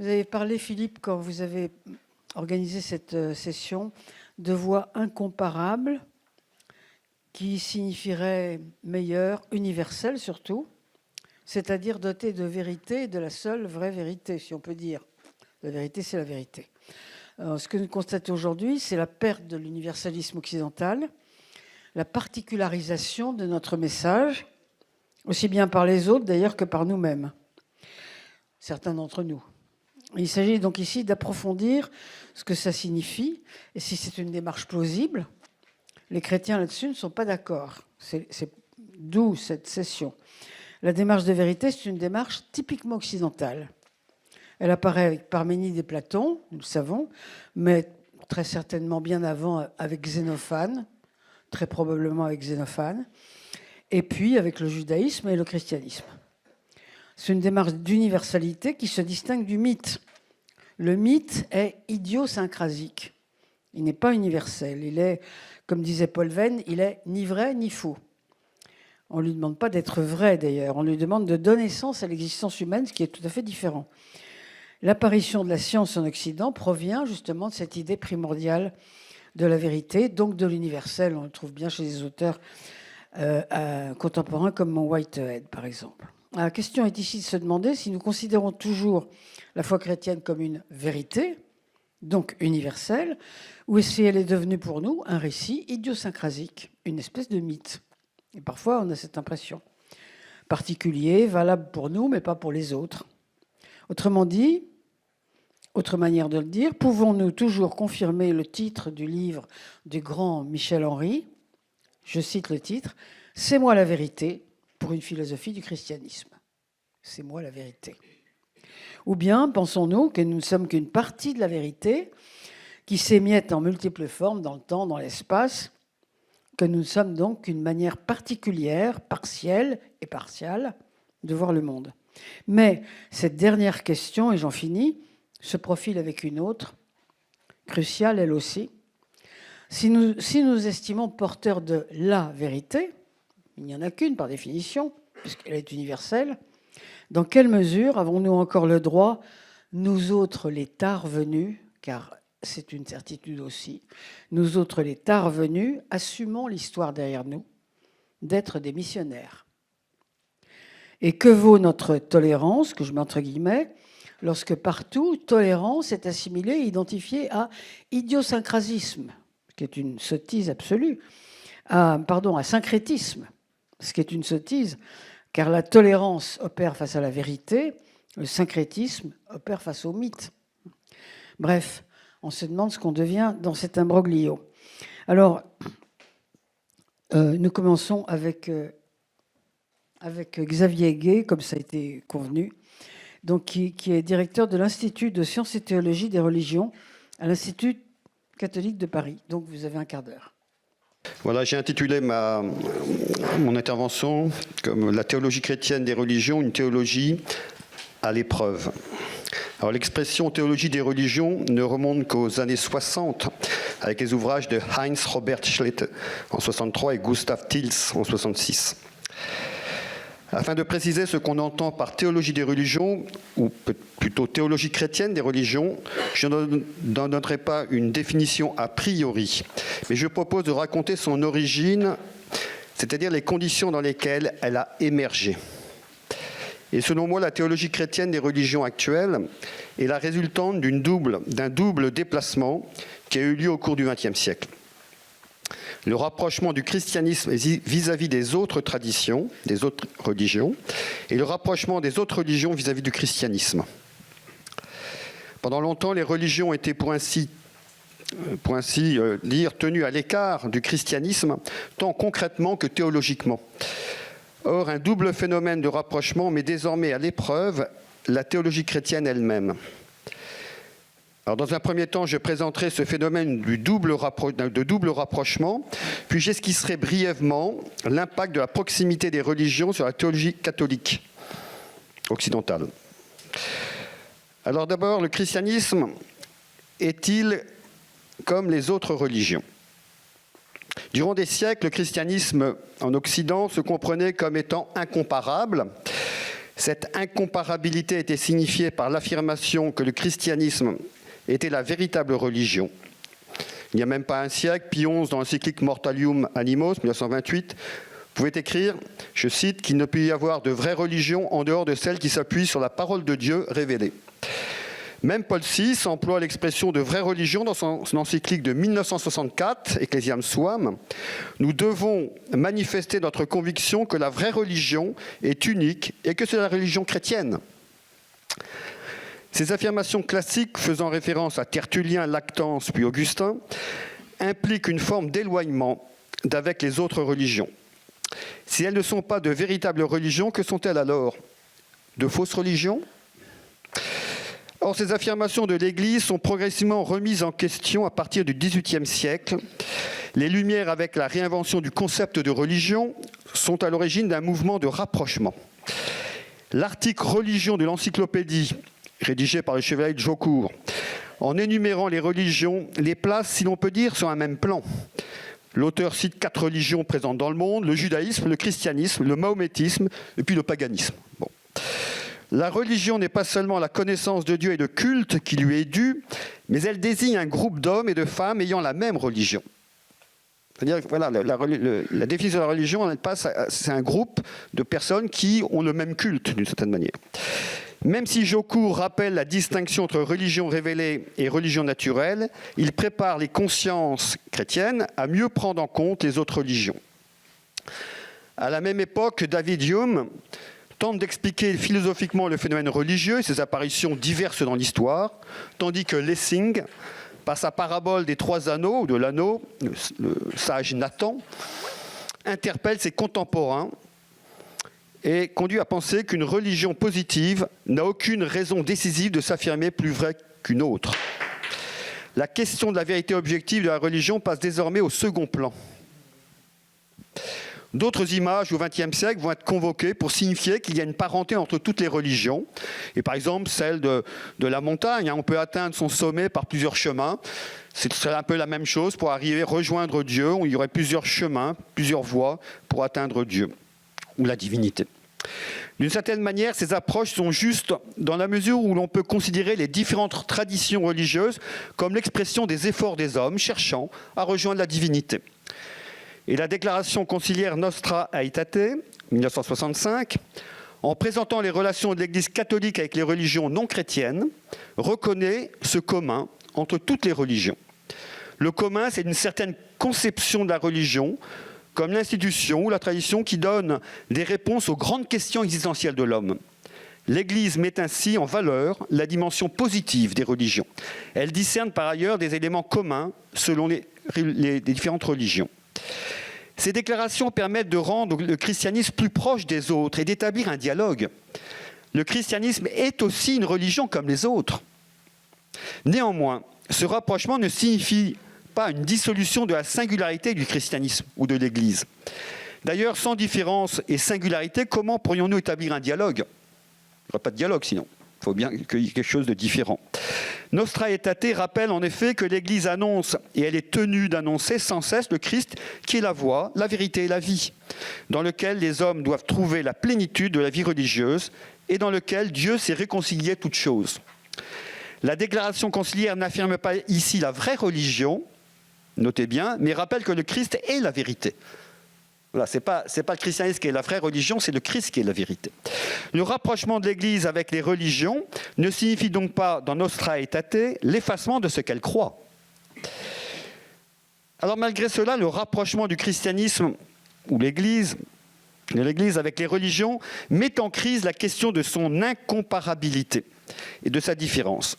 Vous avez parlé, Philippe, quand vous avez organisé cette session, de voix incomparables, qui signifierait meilleur, universel surtout, c'est-à-dire doté de vérité, de la seule vraie vérité, si on peut dire. La vérité, c'est la vérité. Alors, ce que nous constatons aujourd'hui, c'est la perte de l'universalisme occidental, la particularisation de notre message, aussi bien par les autres d'ailleurs que par nous-mêmes, certains d'entre nous. Il s'agit donc ici d'approfondir ce que ça signifie, et si c'est une démarche plausible. Les chrétiens là-dessus ne sont pas d'accord. C'est d'où cette session. La démarche de vérité, c'est une démarche typiquement occidentale. Elle apparaît avec Parménide et Platon, nous le savons, mais très certainement bien avant avec Xénophane, très probablement avec Xénophane, et puis avec le judaïsme et le christianisme. C'est une démarche d'universalité qui se distingue du mythe. Le mythe est idiosyncrasique. Il n'est pas universel. Il est, comme disait Paul Venn, il est ni vrai ni faux. On ne lui demande pas d'être vrai, d'ailleurs. On lui demande de donner sens à l'existence humaine, ce qui est tout à fait différent. L'apparition de la science en Occident provient justement de cette idée primordiale de la vérité, donc de l'universel. On le trouve bien chez les auteurs contemporains comme Whitehead, par exemple. La question est ici de se demander si nous considérons toujours la foi chrétienne comme une vérité, donc universelle, ou si elle est devenue pour nous un récit idiosyncrasique, une espèce de mythe. Et parfois, on a cette impression. Particulier, valable pour nous, mais pas pour les autres. Autrement dit, autre manière de le dire, pouvons-nous toujours confirmer le titre du livre du grand Michel Henry, je cite le titre, « C'est moi la vérité pour une philosophie du christianisme ». C'est moi la vérité. Ou bien pensons-nous que nous ne sommes qu'une partie de la vérité qui s'émiette en multiples formes dans le temps, dans l'espace, que nous sommes donc une manière particulière, partielle et partiale de voir le monde. Mais cette dernière question, et j'en finis, se profile avec une autre, cruciale elle aussi. Si nous estimons porteurs de la vérité, il n'y en a qu'une par définition, puisqu'elle est universelle, dans quelle mesure avons-nous encore le droit, nous autres les tard venus, car c'est une certitude aussi, nous autres les tard venus, assumons l'histoire derrière nous, d'être des missionnaires. Et que vaut notre tolérance, que je mets entre guillemets, lorsque partout, tolérance est assimilée et identifiée à idiosyncrasisme, ce qui est une sottise absolue, à syncrétisme, ce qui est une sottise, car la tolérance opère face à la vérité, le syncrétisme opère face au mythe. Bref, on se demande ce qu'on devient dans cet imbroglio. Alors, nous commençons avec Xavier Gay, comme ça a été convenu, donc qui est directeur de l'Institut de sciences et théologie des religions à l'Institut catholique de Paris. Donc, vous avez un quart d'heure. Voilà, j'ai intitulé mon intervention comme « La théologie chrétienne des religions, une théologie à l'épreuve ». Alors, l'expression théologie des religions ne remonte qu'aux années 60, avec les ouvrages de Heinz Robert Schlette en 63 et Gustav Tils en 66. Afin de préciser ce qu'on entend par théologie des religions, ou plutôt théologie chrétienne des religions, je n'en donnerai pas une définition a priori, mais je propose de raconter son origine, c'est-à-dire les conditions dans lesquelles elle a émergé. Et selon moi, la théologie chrétienne des religions actuelles est la résultante d'un double déplacement qui a eu lieu au cours du XXe siècle. Le rapprochement du christianisme vis-à-vis des autres traditions, des autres religions, et le rapprochement des autres religions vis-à-vis du christianisme. Pendant longtemps, les religions étaient pour ainsi dire tenues à l'écart du christianisme, tant concrètement que théologiquement. Or, un double phénomène de rapprochement met désormais à l'épreuve la théologie chrétienne elle-même. Alors, dans un premier temps, je présenterai ce phénomène de double rapprochement, puis j'esquisserai brièvement l'impact de la proximité des religions sur la théologie catholique occidentale. Alors d'abord, le christianisme est-il comme les autres religions ? Durant des siècles, le christianisme en Occident se comprenait comme étant incomparable, Cette incomparabilité était signifiée par l'affirmation que le christianisme était la véritable religion. Il n'y a même pas un siècle, Pie XI, dans l'encyclique Mortalium Animos, 1928, pouvait écrire, je cite, qu'il ne peut y avoir de vraie religion en dehors de celle qui s'appuie sur la parole de Dieu révélée. Même Paul VI emploie l'expression de vraie religion dans son encyclique de 1964, Ecclesiam Suam. Nous devons manifester notre conviction que la vraie religion est unique et que c'est la religion chrétienne. Ces affirmations classiques, faisant référence à Tertullien, Lactance puis Augustin, impliquent une forme d'éloignement d'avec les autres religions. Si elles ne sont pas de véritables religions, que sont-elles alors? De fausses religions? Or, ces affirmations de l'Église sont progressivement remises en question à partir du XVIIIe siècle. Les Lumières, avec la réinvention du concept de religion, sont à l'origine d'un mouvement de rapprochement. L'article « Religion » de l'encyclopédie, rédigé par le chevalier de Jaucourt, en énumérant les religions, les place, si l'on peut dire, sur un même plan. L'auteur cite 4 religions présentes dans le monde, le judaïsme, le christianisme, le mahométisme et puis le paganisme. Bon. La religion n'est pas seulement la connaissance de Dieu et de culte qui lui est due, mais elle désigne un groupe d'hommes et de femmes ayant la même religion. C'est-à-dire que voilà, la définition de la religion, c'est un groupe de personnes qui ont le même culte, d'une certaine manière. Même si Jaucourt rappelle la distinction entre religion révélée et religion naturelle, il prépare les consciences chrétiennes à mieux prendre en compte les autres religions. À la même époque, David Hume tente d'expliquer philosophiquement le phénomène religieux et ses apparitions diverses dans l'histoire, tandis que Lessing, par sa parabole des 3 anneaux, ou de l'anneau, le sage Nathan, interpelle ses contemporains et conduit à penser qu'une religion positive n'a aucune raison décisive de s'affirmer plus vraie qu'une autre. La question de la vérité objective de la religion passe désormais au second plan. D'autres images au XXe siècle vont être convoquées pour signifier qu'il y a une parenté entre toutes les religions. Et par exemple, celle de la montagne, on peut atteindre son sommet par plusieurs chemins. C'est un peu la même chose pour arriver à rejoindre Dieu. Il y aurait plusieurs chemins, plusieurs voies pour atteindre Dieu ou la divinité. D'une certaine manière, ces approches sont justes dans la mesure où l'on peut considérer les différentes traditions religieuses comme l'expression des efforts des hommes cherchant à rejoindre la divinité. Et la déclaration conciliaire Nostra Aetate, 1965, en présentant les relations de l'Église catholique avec les religions non chrétiennes, reconnaît ce commun entre toutes les religions. Le commun, c'est une certaine conception de la religion comme l'institution ou la tradition qui donne des réponses aux grandes questions existentielles de l'homme. L'Église met ainsi en valeur la dimension positive des religions. Elle discerne par ailleurs des éléments communs selon les différentes religions. Ces déclarations permettent de rendre le christianisme plus proche des autres et d'établir un dialogue. Le christianisme est aussi une religion comme les autres. Néanmoins, ce rapprochement ne signifie pas une dissolution de la singularité du christianisme ou de l'Église. D'ailleurs, sans différence et singularité, comment pourrions-nous établir un dialogue? Il n'y aurait pas de dialogue sinon. Il faut bien qu'il y ait quelque chose de différent. Nostra Aetate rappelle en effet que l'Église annonce, et elle est tenue d'annoncer sans cesse le Christ qui est la voie, la vérité et la vie, dans lequel les hommes doivent trouver la plénitude de la vie religieuse et dans lequel Dieu s'est réconcilié toutes choses. La déclaration conciliaire n'affirme pas ici la vraie religion, notez bien, mais rappelle que le Christ est la vérité. Voilà, c'est pas le christianisme qui est la vraie religion, c'est le Christ qui est la vérité. Le rapprochement de l'Église avec les religions ne signifie donc pas, dans Nostra Aetate, l'effacement de ce qu'elle croit. Alors malgré cela, le rapprochement du christianisme ou de l'Église avec les religions met en crise la question de son incomparabilité et de sa différence.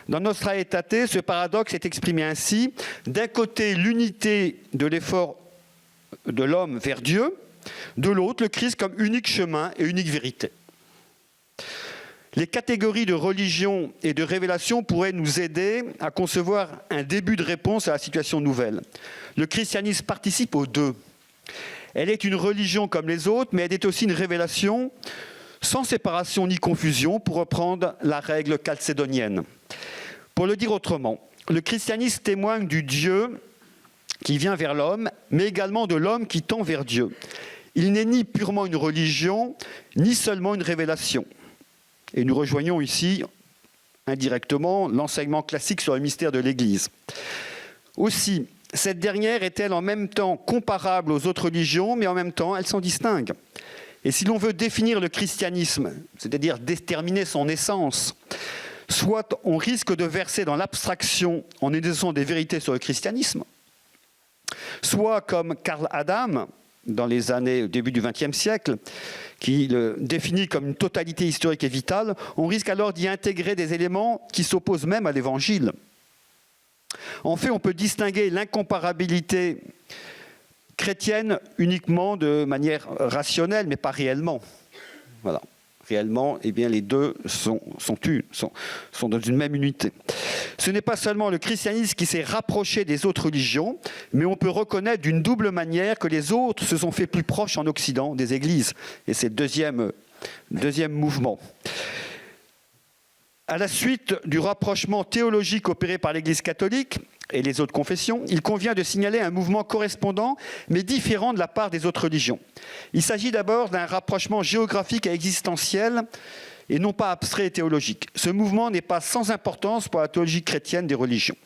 Dans Nostra Aetate, ce paradoxe est exprimé ainsi. D'un côté, l'unité de l'effort de l'homme vers Dieu, de l'autre, le Christ comme unique chemin et unique vérité. Les catégories de religion et de révélation pourraient nous aider à concevoir un début de réponse à la situation nouvelle. Le christianisme participe aux deux. Elle est une religion comme les autres, mais elle est aussi une révélation sans séparation ni confusion, pour reprendre la règle chalcédonienne. Pour le dire autrement, le christianisme témoigne du Dieu qui vient vers l'homme, mais également de l'homme qui tend vers Dieu. Il n'est ni purement une religion, ni seulement une révélation. Et nous rejoignons ici, indirectement, l'enseignement classique sur le mystère de l'Église. Aussi, cette dernière est-elle en même temps comparable aux autres religions, mais en même temps, elle s'en distingue. Et si l'on veut définir le christianisme, c'est-à-dire déterminer son essence, soit on risque de verser dans l'abstraction en énonçant des vérités sur le christianisme, soit comme Karl Adam, dans les années au début du XXe siècle, qui le définit comme une totalité historique et vitale, on risque alors d'y intégrer des éléments qui s'opposent même à l'Évangile. En fait, on peut distinguer l'incomparabilité chrétienne uniquement de manière rationnelle, mais pas réellement. Voilà. Réellement, eh bien, les deux sont dans une même unité. Ce n'est pas seulement le christianisme qui s'est rapproché des autres religions, mais on peut reconnaître d'une double manière que les autres se sont fait plus proches en Occident des églises. Et c'est le deuxième mouvement. À la suite du rapprochement théologique opéré par l'Église catholique et les autres confessions, il convient de signaler un mouvement correspondant, mais différent de la part des autres religions. Il s'agit d'abord d'un rapprochement géographique et existentiel, et non pas abstrait et théologique. Ce mouvement n'est pas sans importance pour la théologie chrétienne des religions.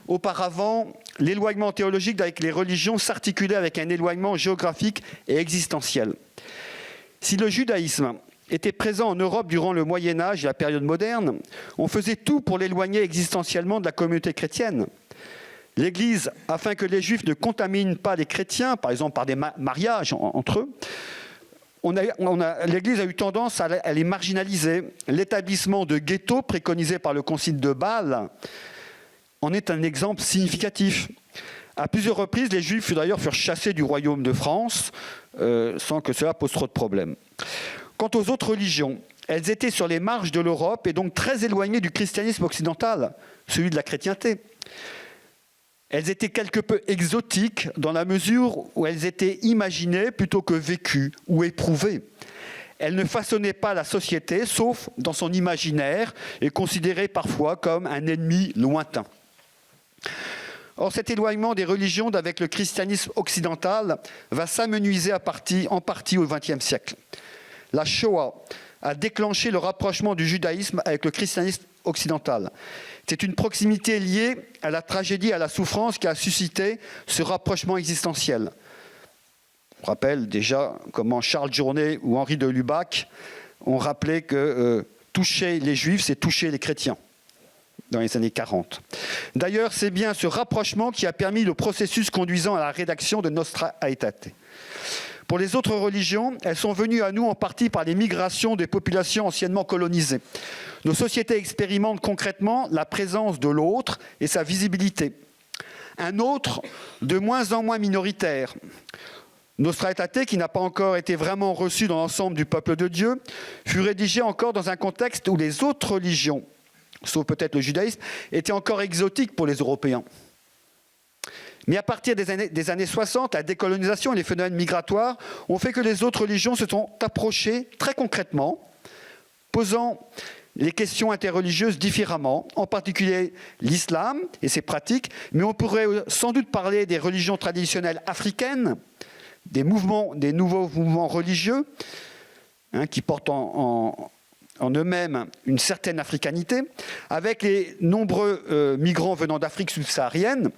Auparavant, l'éloignement théologique avec les religions s'articulait avec un éloignement géographique et existentiel. Si le judaïsme était présent en Europe durant le Moyen-Âge et la période moderne, on faisait tout pour l'éloigner existentiellement de la communauté chrétienne. L'Église, afin que les Juifs ne contaminent pas les chrétiens, par exemple par des mariages entre eux, l'Église a eu tendance à les marginaliser. L'établissement de ghettos préconisé par le concile de Bâle en est un exemple significatif. À plusieurs reprises, les Juifs furent chassés du royaume de France sans que cela pose trop de problèmes. Quant aux autres religions, elles étaient sur les marges de l'Europe et donc très éloignées du christianisme occidental, celui de la chrétienté. Elles étaient quelque peu exotiques dans la mesure où elles étaient imaginées plutôt que vécues ou éprouvées. Elles ne façonnaient pas la société, sauf dans son imaginaire, et considérées parfois comme un ennemi lointain. Or, cet éloignement des religions avec le christianisme occidental va s'amenuiser en partie au XXe siècle. La Shoah a déclenché le rapprochement du judaïsme avec le christianisme occidental. C'est une proximité liée à la tragédie et à la souffrance qui a suscité ce rapprochement existentiel. On rappelle déjà comment Charles Journet ou Henri de Lubac ont rappelé que toucher les Juifs, c'est toucher les chrétiens, dans les années 40. D'ailleurs, c'est bien ce rapprochement qui a permis le processus conduisant à la rédaction de Nostra Aetate. Pour les autres religions, elles sont venues à nous en partie par les migrations des populations anciennement colonisées. Nos sociétés expérimentent concrètement la présence de l'autre et sa visibilité. Un autre de moins en moins minoritaire. Nostra Aetate, qui n'a pas encore été vraiment reçu dans l'ensemble du peuple de Dieu, fut rédigé encore dans un contexte où les autres religions, sauf peut-être le judaïsme, étaient encore exotiques pour les Européens. Mais à partir des années 60, la décolonisation et les phénomènes migratoires ont fait que les autres religions se sont approchées très concrètement, posant les questions interreligieuses différemment, en particulier l'islam et ses pratiques, mais on pourrait sans doute parler des religions traditionnelles africaines, des nouveaux mouvements religieux qui portent en eux-mêmes une certaine africanité, avec les nombreux migrants venant d'Afrique subsaharienne.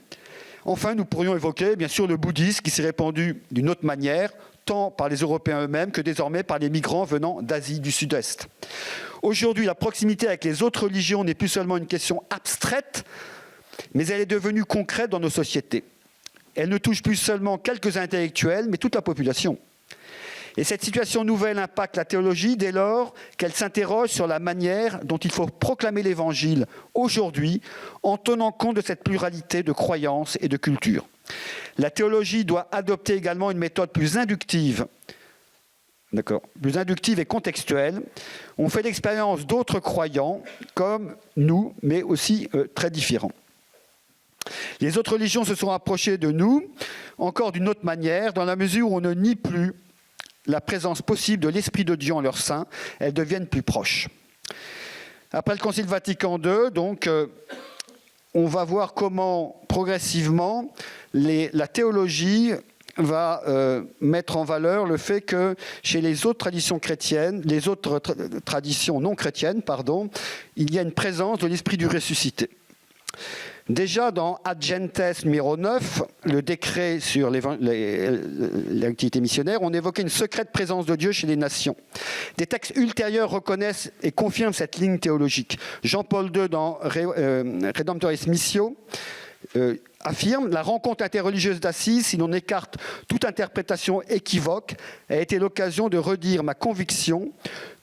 Enfin, nous pourrions évoquer, bien sûr, le bouddhisme qui s'est répandu d'une autre manière, tant par les Européens eux-mêmes que désormais par les migrants venant d'Asie du Sud-Est. Aujourd'hui, la proximité avec les autres religions n'est plus seulement une question abstraite, mais elle est devenue concrète dans nos sociétés. Elle ne touche plus seulement quelques intellectuels, mais toute la population. Et cette situation nouvelle impacte la théologie dès lors qu'elle s'interroge sur la manière dont il faut proclamer l'Évangile aujourd'hui en tenant compte de cette pluralité de croyances et de cultures. La théologie doit adopter également une méthode plus inductive, plus inductive et contextuelle. On fait l'expérience d'autres croyants comme nous, mais aussi très différents. Les autres religions se sont approchées de nous, encore d'une autre manière, dans la mesure où on ne nie plus la présence possible de l'Esprit de Dieu en leur sein, elles deviennent plus proches. Après le Concile Vatican II, donc, on va voir comment progressivement la théologie va mettre en valeur le fait que chez les autres traditions chrétiennes, les autres traditions non chrétiennes, pardon, il y a une présence de l'esprit du ressuscité. Déjà dans Ad Gentes numéro 9, le décret sur l'activité missionnaire, on évoquait une secrète présence de Dieu chez les nations. Des textes ultérieurs reconnaissent et confirment cette ligne théologique. Jean-Paul II dans Redemptoris Missio affirme « La rencontre interreligieuse d'Assise, si l'on écarte toute interprétation équivoque, a été l'occasion de redire ma conviction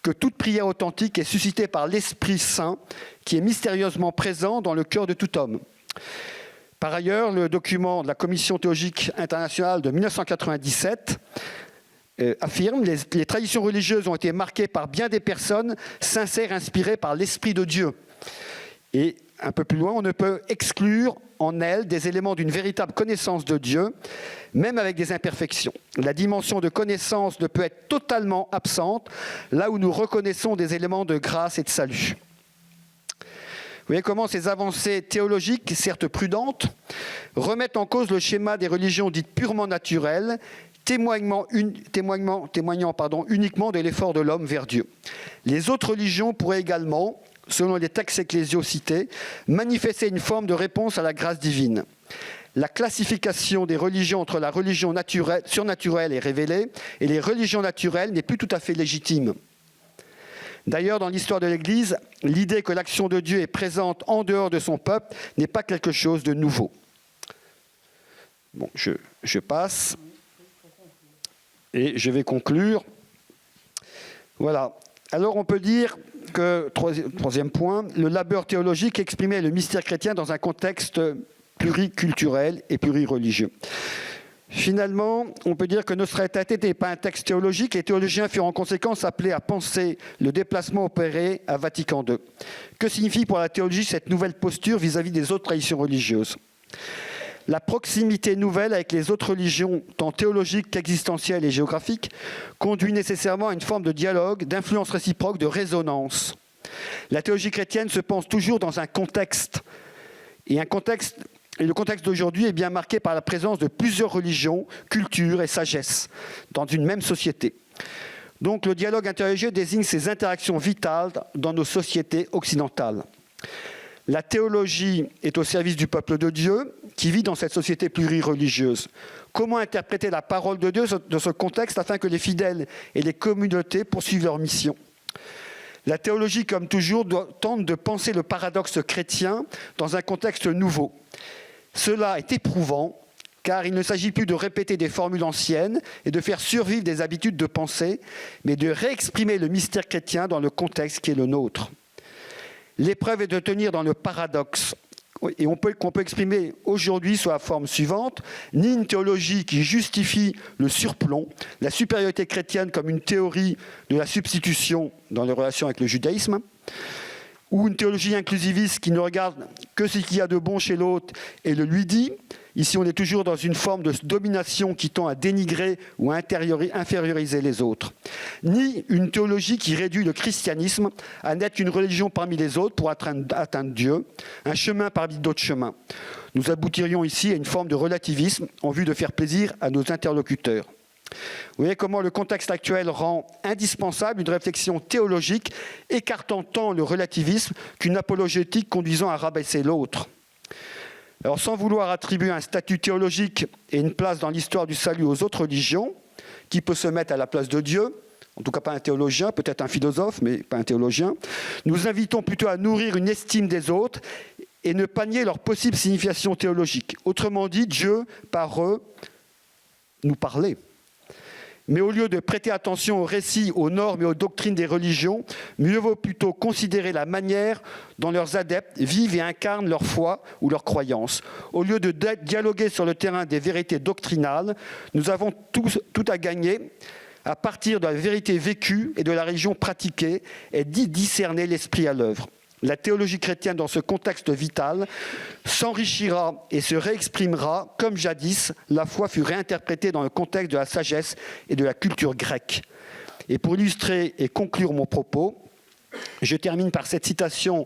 que toute prière authentique est suscitée par l'Esprit Saint qui est mystérieusement présent dans le cœur de tout homme. » Par ailleurs, le document de la Commission théologique internationale de 1997 affirme « Les traditions religieuses ont été marquées par bien des personnes sincères inspirées par l'Esprit de Dieu. » Et un peu plus loin, on ne peut exclure en elles des éléments d'une véritable connaissance de Dieu, même avec des imperfections. La dimension de connaissance ne peut être totalement absente, là où nous reconnaissons des éléments de grâce et de salut. Vous voyez comment ces avancées théologiques, certes prudentes, remettent en cause le schéma des religions dites purement naturelles, témoignant uniquement de l'effort de l'homme vers Dieu. Les autres religions pourraient également, selon les textes ecclésiaux cités, manifester une forme de réponse à la grâce divine. La classification des religions entre la religion surnaturelle et révélée et les religions naturelles n'est plus tout à fait légitime. D'ailleurs, dans l'histoire de l'Église, l'idée que l'action de Dieu est présente en dehors de son peuple n'est pas quelque chose de nouveau. Bon, je passe et je vais conclure. Voilà. Alors on peut dire que, troisième point, le labeur théologique exprimait le mystère chrétien dans un contexte pluriculturel et plurireligieux. Finalement, on peut dire que Nostra Aetate n'est pas un texte théologique. Les théologiens furent en conséquence appelés à penser le déplacement opéré à Vatican II. Que signifie pour la théologie cette nouvelle posture vis-à-vis des autres traditions religieuses ? La proximité nouvelle avec les autres religions, tant théologiques qu'existentielles et géographiques, conduit nécessairement à une forme de dialogue, d'influence réciproque, de résonance. La théologie chrétienne se pense toujours dans un contexte, et le contexte d'aujourd'hui est bien marqué par la présence de plusieurs religions, cultures et sagesses dans une même société. Donc le dialogue interreligieux désigne ces interactions vitales dans nos sociétés occidentales. La théologie est au service du peuple de Dieu qui vit dans cette société plurireligieuse. Comment interpréter la parole de Dieu dans ce contexte afin que les fidèles et les communautés poursuivent leur mission ? La théologie, comme toujours, tente de penser le paradoxe chrétien dans un contexte nouveau. Cela est éprouvant, car il ne s'agit plus de répéter des formules anciennes et de faire survivre des habitudes de pensée, mais de réexprimer le mystère chrétien dans le contexte qui est le nôtre. L'épreuve est de tenir dans le paradoxe, et qu'on peut exprimer aujourd'hui sous la forme suivante, ni une théologie qui justifie le surplomb, la supériorité chrétienne comme une théorie de la substitution dans les relations avec le judaïsme, ou une théologie inclusiviste qui ne regarde que ce qu'il y a de bon chez l'autre et le lui dit. Ici, on est toujours dans une forme de domination qui tend à dénigrer ou à inférioriser les autres. Ni une théologie qui réduit le christianisme à n'être une religion parmi les autres pour atteindre Dieu, un chemin parmi d'autres chemins. Nous aboutirions ici à une forme de relativisme en vue de faire plaisir à nos interlocuteurs. Vous voyez comment le contexte actuel rend indispensable une réflexion théologique écartant tant le relativisme qu'une apologétique conduisant à rabaisser l'autre. Alors, sans vouloir attribuer un statut théologique et une place dans l'histoire du salut aux autres religions, qui peut se mettre à la place de Dieu, en tout cas pas un théologien, peut-être un philosophe, mais pas un théologien, nous invitons plutôt à nourrir une estime des autres et ne pas nier leur possible signification théologique. Autrement dit, Dieu, par eux, nous parlait. Mais au lieu de prêter attention aux récits, aux normes et aux doctrines des religions, mieux vaut plutôt considérer la manière dont leurs adeptes vivent et incarnent leur foi ou leur croyance. Au lieu de dialoguer sur le terrain des vérités doctrinales, nous avons tout à gagner à partir de la vérité vécue et de la religion pratiquée et d'y discerner l'esprit à l'œuvre. La théologie chrétienne, dans ce contexte vital, s'enrichira et se réexprimera comme jadis la foi fut réinterprétée dans le contexte de la sagesse et de la culture grecque. Et pour illustrer et conclure mon propos, je termine par cette citation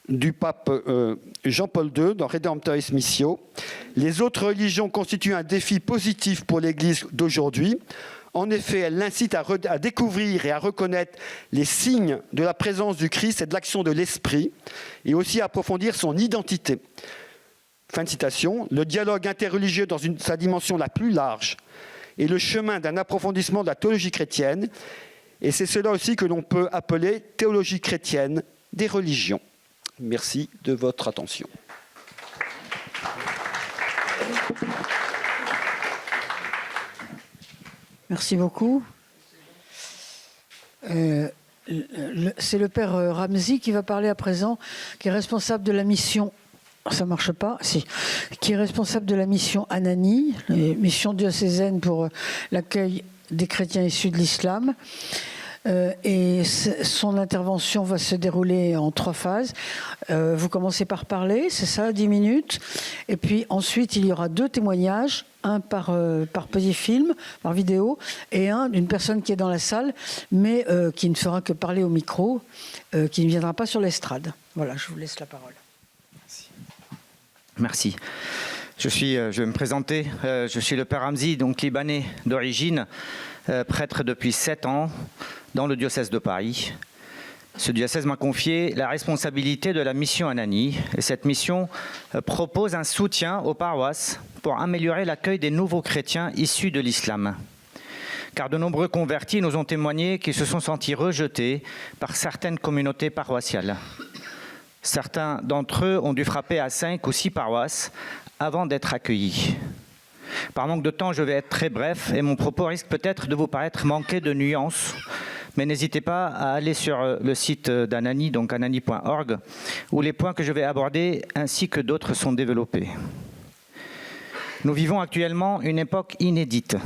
du pape Jean-Paul II dans Redemptoris Missio. Les autres religions constituent un défi positif pour l'Église d'aujourd'hui. En effet, elles l'incitent à découvrir et à reconnaître les signes de la présence du Christ et de l'action de l'Esprit, et aussi à approfondir son identité. Fin de citation. Le dialogue interreligieux dans sa dimension la plus large est le chemin d'un approfondissement de la théologie chrétienne, et c'est cela aussi que l'on peut appeler théologie chrétienne des religions. Merci de votre attention. Merci beaucoup. C'est le père Ramzi qui va parler à présent, qui est responsable de la mission. Ça marche pas, si. Qui est responsable de la mission Anani, mission diocésaine pour l'accueil des chrétiens issus de l'islam. Et son intervention va se dérouler en 3 phases. Vous commencez par parler, c'est ça, 10 minutes. Et puis ensuite, il y aura 2 témoignages, un par petit film, par vidéo, et un d'une personne qui est dans la salle, mais qui ne fera que parler au micro, qui ne viendra pas sur l'estrade. Voilà, je vous laisse la parole. Merci. Je vais me présenter. Je suis le père Ramzi, donc libanais d'origine, prêtre depuis 7 ans dans le diocèse de Paris. Ce diocèse m'a confié la responsabilité de la mission Anani. Et cette mission propose un soutien aux paroisses pour améliorer l'accueil des nouveaux chrétiens issus de l'islam. Car de nombreux convertis nous ont témoigné qu'ils se sont sentis rejetés par certaines communautés paroissiales. Certains d'entre eux ont dû frapper à 5 ou 6 paroisses avant d'être accueillis. Par manque de temps, je vais être très bref et mon propos risque peut-être de vous paraître manquer de nuances. Mais n'hésitez pas à aller sur le site d'Anani, donc anani.org, où les points que je vais aborder ainsi que d'autres sont développés. Nous vivons actuellement une époque inédite,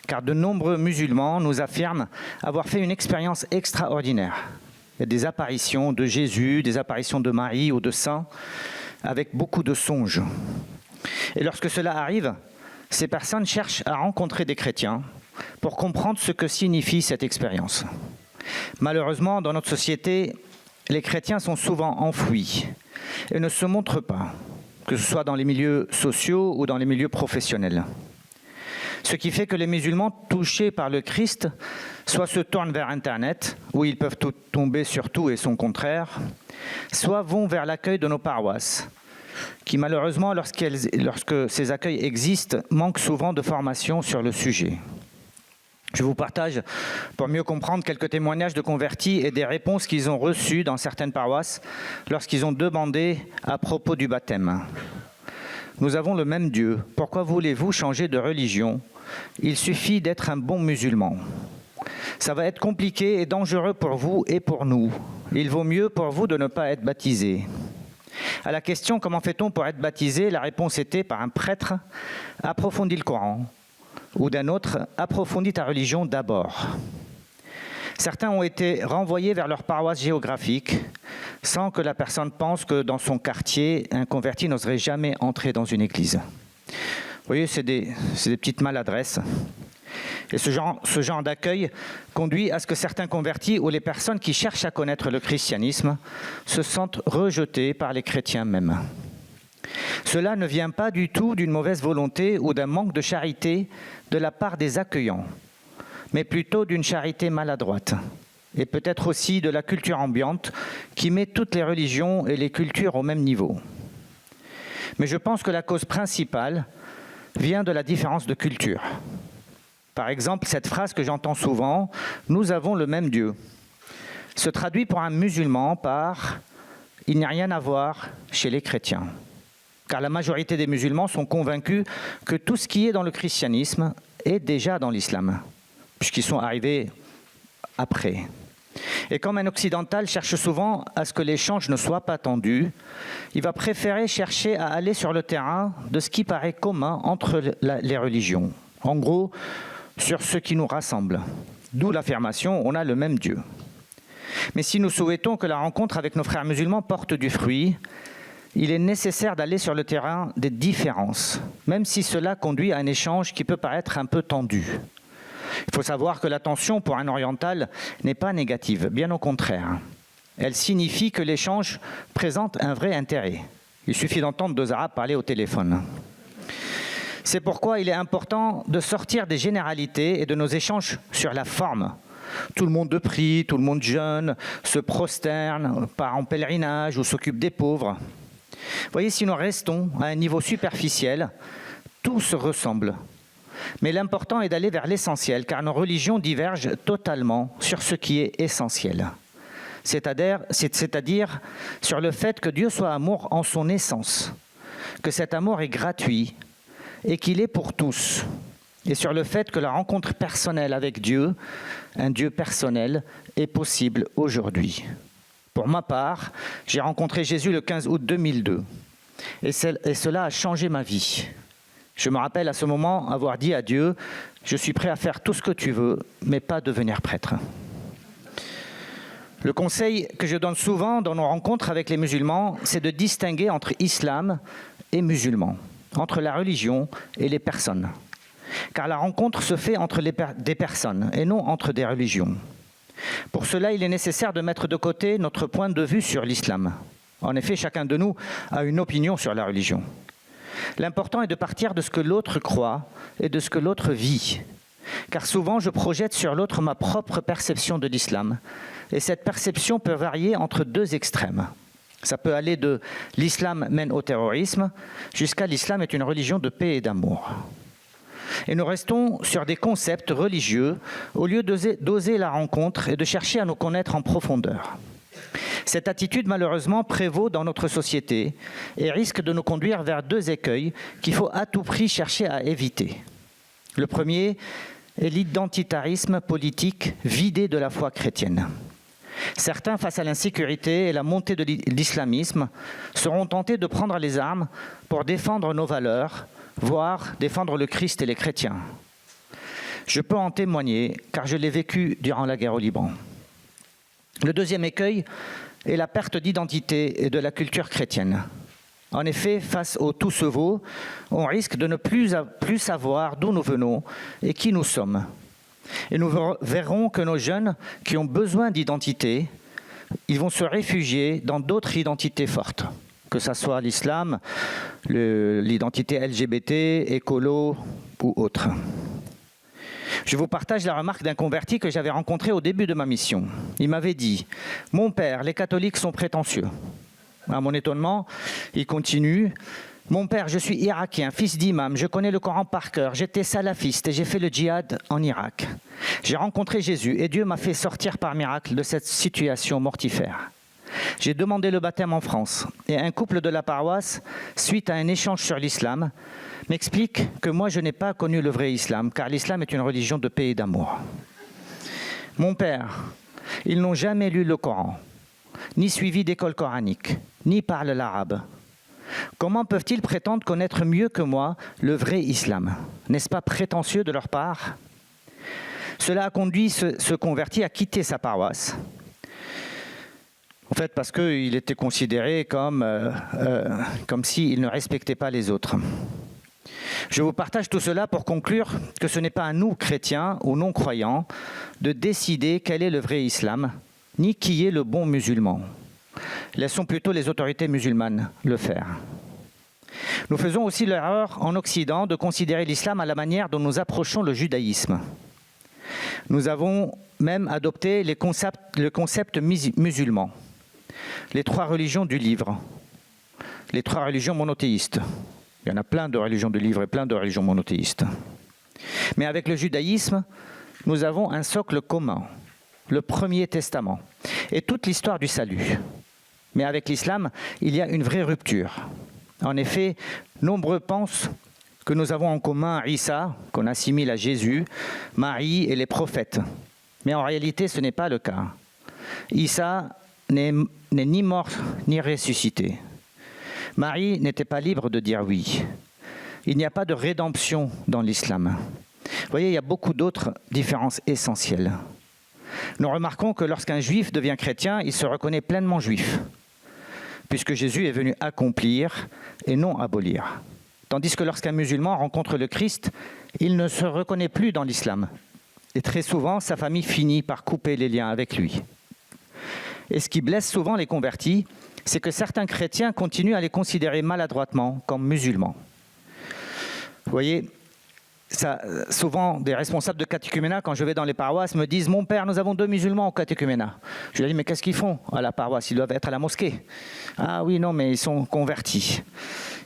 car de nombreux musulmans nous affirment avoir fait une expérience extraordinaire. Il y a des apparitions de Jésus, des apparitions de Marie ou de saints, avec beaucoup de songes. Et lorsque cela arrive, ces personnes cherchent à rencontrer des chrétiens pour comprendre ce que signifie cette expérience. Malheureusement, dans notre société, les chrétiens sont souvent enfouis et ne se montrent pas, que ce soit dans les milieux sociaux ou dans les milieux professionnels. Ce qui fait que les musulmans touchés par le Christ soit se tournent vers Internet, où ils peuvent tomber sur tout et son contraire, soit vont vers l'accueil de nos paroisses, qui malheureusement, lorsque ces accueils existent, manquent souvent de formation sur le sujet. Je vous partage, pour mieux comprendre, quelques témoignages de convertis et des réponses qu'ils ont reçues dans certaines paroisses lorsqu'ils ont demandé à propos du baptême. Nous avons le même Dieu. Pourquoi voulez-vous changer de religion ? Il suffit d'être un bon musulman. Ça va être compliqué et dangereux pour vous et pour nous. Il vaut mieux pour vous de ne pas être baptisé. À la question « Comment fait-on pour être baptisé ?», la réponse était par un prêtre « Approfondis le Coran » ou d'un autre « Approfondis ta religion d'abord ». Certains ont été renvoyés vers leur paroisse géographique sans que la personne pense que dans son quartier, un converti n'oserait jamais entrer dans une église. Vous voyez, c'est des petites maladresses. Et ce genre d'accueil conduit à ce que certains convertis ou les personnes qui cherchent à connaître le christianisme se sentent rejetés par les chrétiens même. Cela ne vient pas du tout d'une mauvaise volonté ou d'un manque de charité de la part des accueillants, mais plutôt d'une charité maladroite, et peut-être aussi de la culture ambiante qui met toutes les religions et les cultures au même niveau. Mais je pense que la cause principale vient de la différence de culture. Par exemple, cette phrase que j'entends souvent, « Nous avons le même Dieu », se traduit pour un musulman par « Il n'y a rien à voir chez les chrétiens ». Car la majorité des musulmans sont convaincus que tout ce qui est dans le christianisme est déjà dans l'islam, puisqu'ils sont arrivés après. Et comme un occidental cherche souvent à ce que l'échange ne soit pas tendu, il va préférer chercher à aller sur le terrain de ce qui paraît commun entre les religions. En gros, sur ce qui nous rassemble. D'où l'affirmation « on a le même Dieu ». Mais si nous souhaitons que la rencontre avec nos frères musulmans porte du fruit, il est nécessaire d'aller sur le terrain des différences, même si cela conduit à un échange qui peut paraître un peu tendu. Il faut savoir que la tension pour un oriental n'est pas négative, bien au contraire. Elle signifie que l'échange présente un vrai intérêt. Il suffit d'entendre deux Arabes parler au téléphone. C'est pourquoi il est important de sortir des généralités et de nos échanges sur la forme. Tout le monde prie, tout le monde jeûne, se prosterne, part en pèlerinage ou s'occupe des pauvres. Voyez, si nous restons à un niveau superficiel, tout se ressemble. Mais l'important est d'aller vers l'essentiel, car nos religions divergent totalement sur ce qui est essentiel. C'est-à-dire sur le fait que Dieu soit amour en son essence, que cet amour est gratuit et qu'il est pour tous, et sur le fait que la rencontre personnelle avec Dieu, un Dieu personnel, est possible aujourd'hui. Pour ma part, j'ai rencontré Jésus le 15 août 2002, et cela a changé ma vie. Je me rappelle à ce moment avoir dit à Dieu, « Je suis prêt à faire tout ce que tu veux, mais pas devenir prêtre. » Le conseil que je donne souvent dans nos rencontres avec les musulmans, c'est de distinguer entre islam et musulmans, entre la religion et les personnes. Car la rencontre se fait entre des personnes et non entre des religions. Pour cela, il est nécessaire de mettre de côté notre point de vue sur l'islam. En effet, chacun de nous a une opinion sur la religion. L'important est de partir de ce que l'autre croit et de ce que l'autre vit. Car souvent, je projette sur l'autre ma propre perception de l'islam. Et cette perception peut varier entre deux extrêmes. Ça peut aller de l'islam mène au terrorisme jusqu'à l'islam est une religion de paix et d'amour. Et nous restons sur des concepts religieux au lieu d'oser la rencontre et de chercher à nous connaître en profondeur. Cette attitude, malheureusement, prévaut dans notre société et risque de nous conduire vers deux écueils qu'il faut à tout prix chercher à éviter. Le premier est l'identitarisme politique vidé de la foi chrétienne. Certains, face à l'insécurité et la montée de l'islamisme, seront tentés de prendre les armes pour défendre nos valeurs, voire défendre le Christ et les chrétiens. Je peux en témoigner, car je l'ai vécu durant la guerre au Liban. Le deuxième écueil est la perte d'identité et de la culture chrétienne. En effet, face au tout se vaut, on risque de ne plus savoir d'où nous venons et qui nous sommes. Et nous verrons que nos jeunes qui ont besoin d'identité, ils vont se réfugier dans d'autres identités fortes, que ce soit l'islam, l'identité LGBT, écolo ou autre. Je vous partage la remarque d'un converti que j'avais rencontré au début de ma mission. Il m'avait dit « Mon père, les catholiques sont prétentieux ». À mon étonnement, il continue « Mon père, je suis irakien, fils d'imam, je connais le Coran par cœur, j'étais salafiste et j'ai fait le djihad en Irak. J'ai rencontré Jésus et Dieu m'a fait sortir par miracle de cette situation mortifère. J'ai demandé le baptême en France et un couple de la paroisse, suite à un échange sur l'islam, m'explique que moi je n'ai pas connu le vrai islam, car l'islam est une religion de paix et d'amour. Mon père, ils n'ont jamais lu le Coran, ni suivi d'école coranique, ni parlent l'arabe. Comment peuvent-ils prétendre connaître mieux que moi le vrai islam? N'est-ce pas prétentieux de leur part? Cela a conduit ce converti à quitter sa paroisse. En fait, parce qu'il était considéré comme s'il ne respectait pas les autres. Je vous partage tout cela pour conclure que ce n'est pas à nous, chrétiens ou non-croyants, de décider quel est le vrai islam, ni qui est le bon musulman. Laissons plutôt les autorités musulmanes le faire. Nous faisons aussi l'erreur en Occident de considérer l'islam à la manière dont nous approchons le judaïsme. Nous avons même adopté le concept musulman, les trois religions du livre, les trois religions monothéistes. Il y en a plein de religions du livre et plein de religions monothéistes. Mais avec le judaïsme, nous avons un socle commun, le Premier Testament, et toute l'histoire du salut. Mais avec l'islam, il y a une vraie rupture. En effet, nombreux pensent que nous avons en commun Isa, qu'on assimile à Jésus, Marie et les prophètes. Mais en réalité, ce n'est pas le cas. Isa n'est ni mort ni ressuscité. Marie n'était pas libre de dire oui. Il n'y a pas de rédemption dans l'islam. Vous voyez, il y a beaucoup d'autres différences essentielles. Nous remarquons que lorsqu'un juif devient chrétien, il se reconnaît pleinement juif, puisque Jésus est venu accomplir et non abolir. Tandis que lorsqu'un musulman rencontre le Christ, il ne se reconnaît plus dans l'islam. Et très souvent, sa famille finit par couper les liens avec lui. Et ce qui blesse souvent les convertis, c'est que certains chrétiens continuent à les considérer maladroitement comme musulmans. Vous voyez, ça, souvent, des responsables de catéchuménat, quand je vais dans les paroisses, me disent « Mon père, nous avons 2 musulmans au catéchuménat. » Je leur dis « Mais qu'est-ce qu'ils font à la paroisse? Ils doivent être à la mosquée. » « Ah oui, non, mais ils sont convertis. »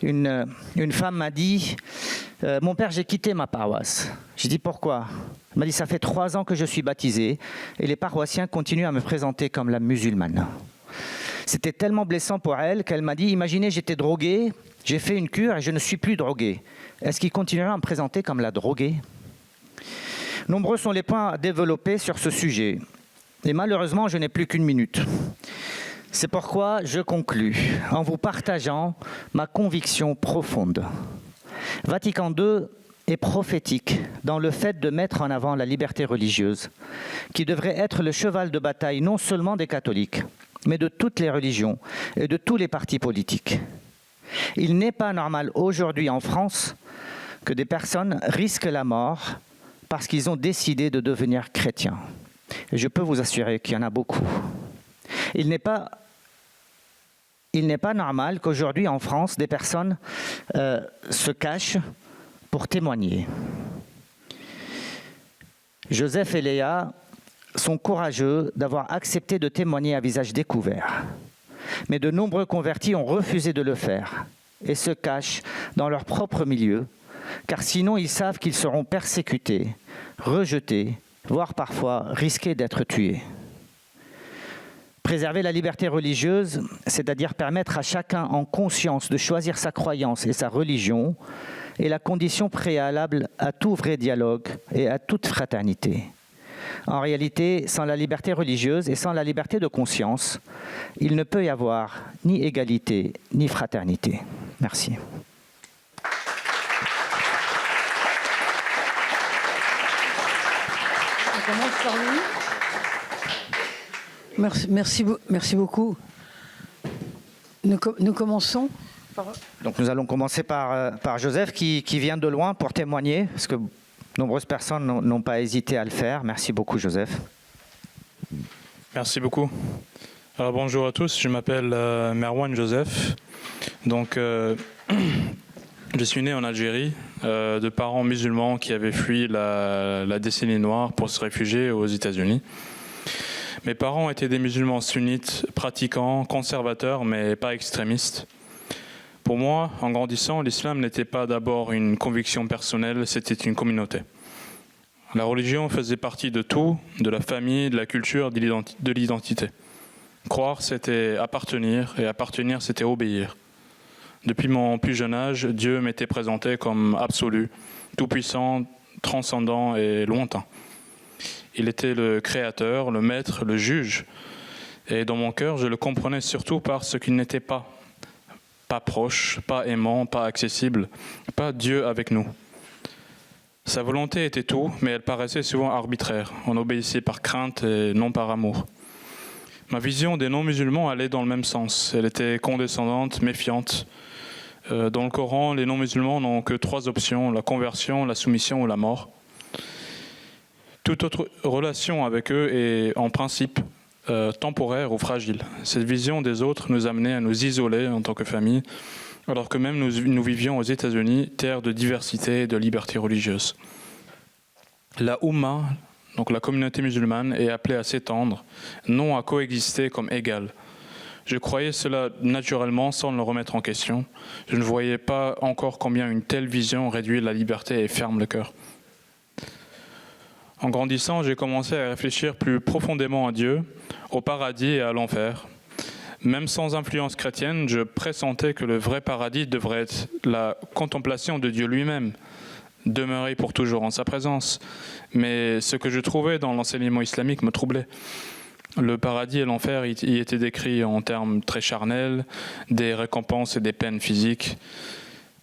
Une femme m'a dit « Mon père, j'ai quitté ma paroisse. » J'ai dit « Pourquoi ?» Elle m'a dit « Ça fait 3 ans que je suis baptisée et les paroissiens continuent à me présenter comme la musulmane. » C'était tellement blessant pour elle qu'elle m'a dit « Imaginez, j'étais droguée, j'ai fait une cure et je ne suis plus droguée. Est-ce qu'ils continueront à me présenter comme la droguée ?» Nombreux sont les points à développer sur ce sujet. Et malheureusement, je n'ai plus qu'1 minute. C'est pourquoi je conclus en vous partageant ma conviction profonde. Vatican II est prophétique dans le fait de mettre en avant la liberté religieuse, qui devrait être le cheval de bataille non seulement des catholiques, mais de toutes les religions et de tous les partis politiques. Il n'est pas normal aujourd'hui en France que des personnes risquent la mort parce qu'ils ont décidé de devenir chrétiens. Et je peux vous assurer qu'il y en a beaucoup. Il n'est pas normal qu'aujourd'hui en France, des personnes se cachent pour témoigner. Joseph et Léa sont courageux d'avoir accepté de témoigner à visage découvert. Mais de nombreux convertis ont refusé de le faire et se cachent dans leur propre milieu, car sinon ils savent qu'ils seront persécutés, rejetés, voire parfois risqués d'être tués. Préserver la liberté religieuse, c'est-à-dire permettre à chacun en conscience de choisir sa croyance et sa religion, est la condition préalable à tout vrai dialogue et à toute fraternité. En réalité, sans la liberté religieuse et sans la liberté de conscience, il ne peut y avoir ni égalité ni fraternité. Merci. On commence par lui. Merci beaucoup. Nous commençons par... Donc nous allons commencer par Joseph qui vient de loin pour témoigner, parce que nombreuses personnes n'ont pas hésité à le faire. Merci beaucoup Joseph. Merci beaucoup. Alors bonjour à tous, je m'appelle Merwan Joseph. Donc je suis né en Algérie de parents musulmans qui avaient fui la décennie noire pour se réfugier aux États-Unis. Mes parents étaient des musulmans sunnites, pratiquants, conservateurs, mais pas extrémistes. Pour moi, en grandissant, l'islam n'était pas d'abord une conviction personnelle, c'était une communauté. La religion faisait partie de tout, de la famille, de la culture, de l'identité. Croire, c'était appartenir, et appartenir, c'était obéir. Depuis mon plus jeune âge, Dieu m'était présenté comme absolu, tout-puissant, transcendant et lointain. Il était le créateur, le maître, le juge. Et dans mon cœur, je le comprenais surtout par ce qu'il n'était pas. Pas proche, pas aimant, pas accessible, pas Dieu avec nous. Sa volonté était tout, mais elle paraissait souvent arbitraire. On obéissait par crainte et non par amour. Ma vision des non-musulmans allait dans le même sens. Elle était condescendante, méfiante. Dans le Coran, les non-musulmans n'ont que 3 options, la conversion, la soumission ou la mort. Toute autre relation avec eux est en principe temporaire ou fragile. Cette vision des autres nous amenait à nous isoler en tant que famille, alors que même nous vivions aux États-Unis, terre de diversité et de liberté religieuse. La Oumma, donc la communauté musulmane, est appelée à s'étendre, non à coexister comme égale. Je croyais cela naturellement sans le remettre en question. Je ne voyais pas encore combien une telle vision réduit la liberté et ferme le cœur. En grandissant, j'ai commencé à réfléchir plus profondément à Dieu, au paradis et à l'enfer. Même sans influence chrétienne, je pressentais que le vrai paradis devrait être la contemplation de Dieu lui-même, demeurer pour toujours en sa présence. Mais ce que je trouvais dans l'enseignement islamique me troublait. Le paradis et l'enfer y étaient décrits en termes très charnels, des récompenses et des peines physiques.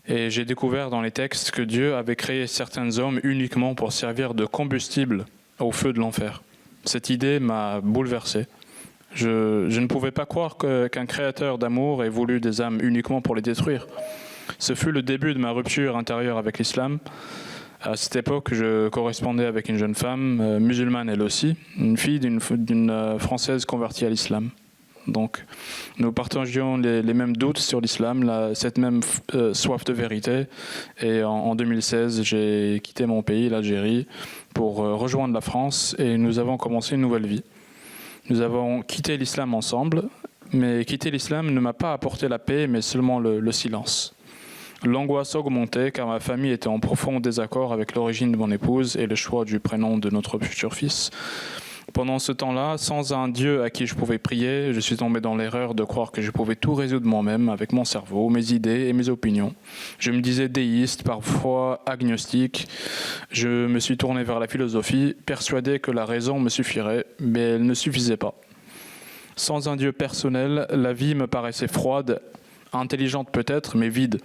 Et j'ai découvert dans les textes que Dieu avait créé certains hommes uniquement pour servir de combustible au feu de l'enfer. Cette idée m'a bouleversé. Je ne pouvais pas croire qu'un créateur d'amour ait voulu des âmes uniquement pour les détruire. Ce fut le début de ma rupture intérieure avec l'islam. À cette époque, je correspondais avec une jeune femme, musulmane elle aussi, une fille d'une Française convertie à l'islam. Donc, nous partagions les mêmes doutes sur l'islam, cette même soif de vérité. Et en 2016, j'ai quitté mon pays, l'Algérie, pour rejoindre la France et nous avons commencé une nouvelle vie. Nous avons quitté l'islam ensemble, mais quitter l'islam ne m'a pas apporté la paix, mais seulement le silence. L'angoisse augmentait car ma famille était en profond désaccord avec l'origine de mon épouse et le choix du prénom de notre futur fils. Pendant ce temps-là, sans un Dieu à qui je pouvais prier, je suis tombé dans l'erreur de croire que je pouvais tout résoudre moi-même avec mon cerveau, mes idées et mes opinions. Je me disais déiste, parfois agnostique. Je me suis tourné vers la philosophie, persuadé que la raison me suffirait, mais elle ne suffisait pas. Sans un Dieu personnel, la vie me paraissait froide, intelligente peut-être, mais vide.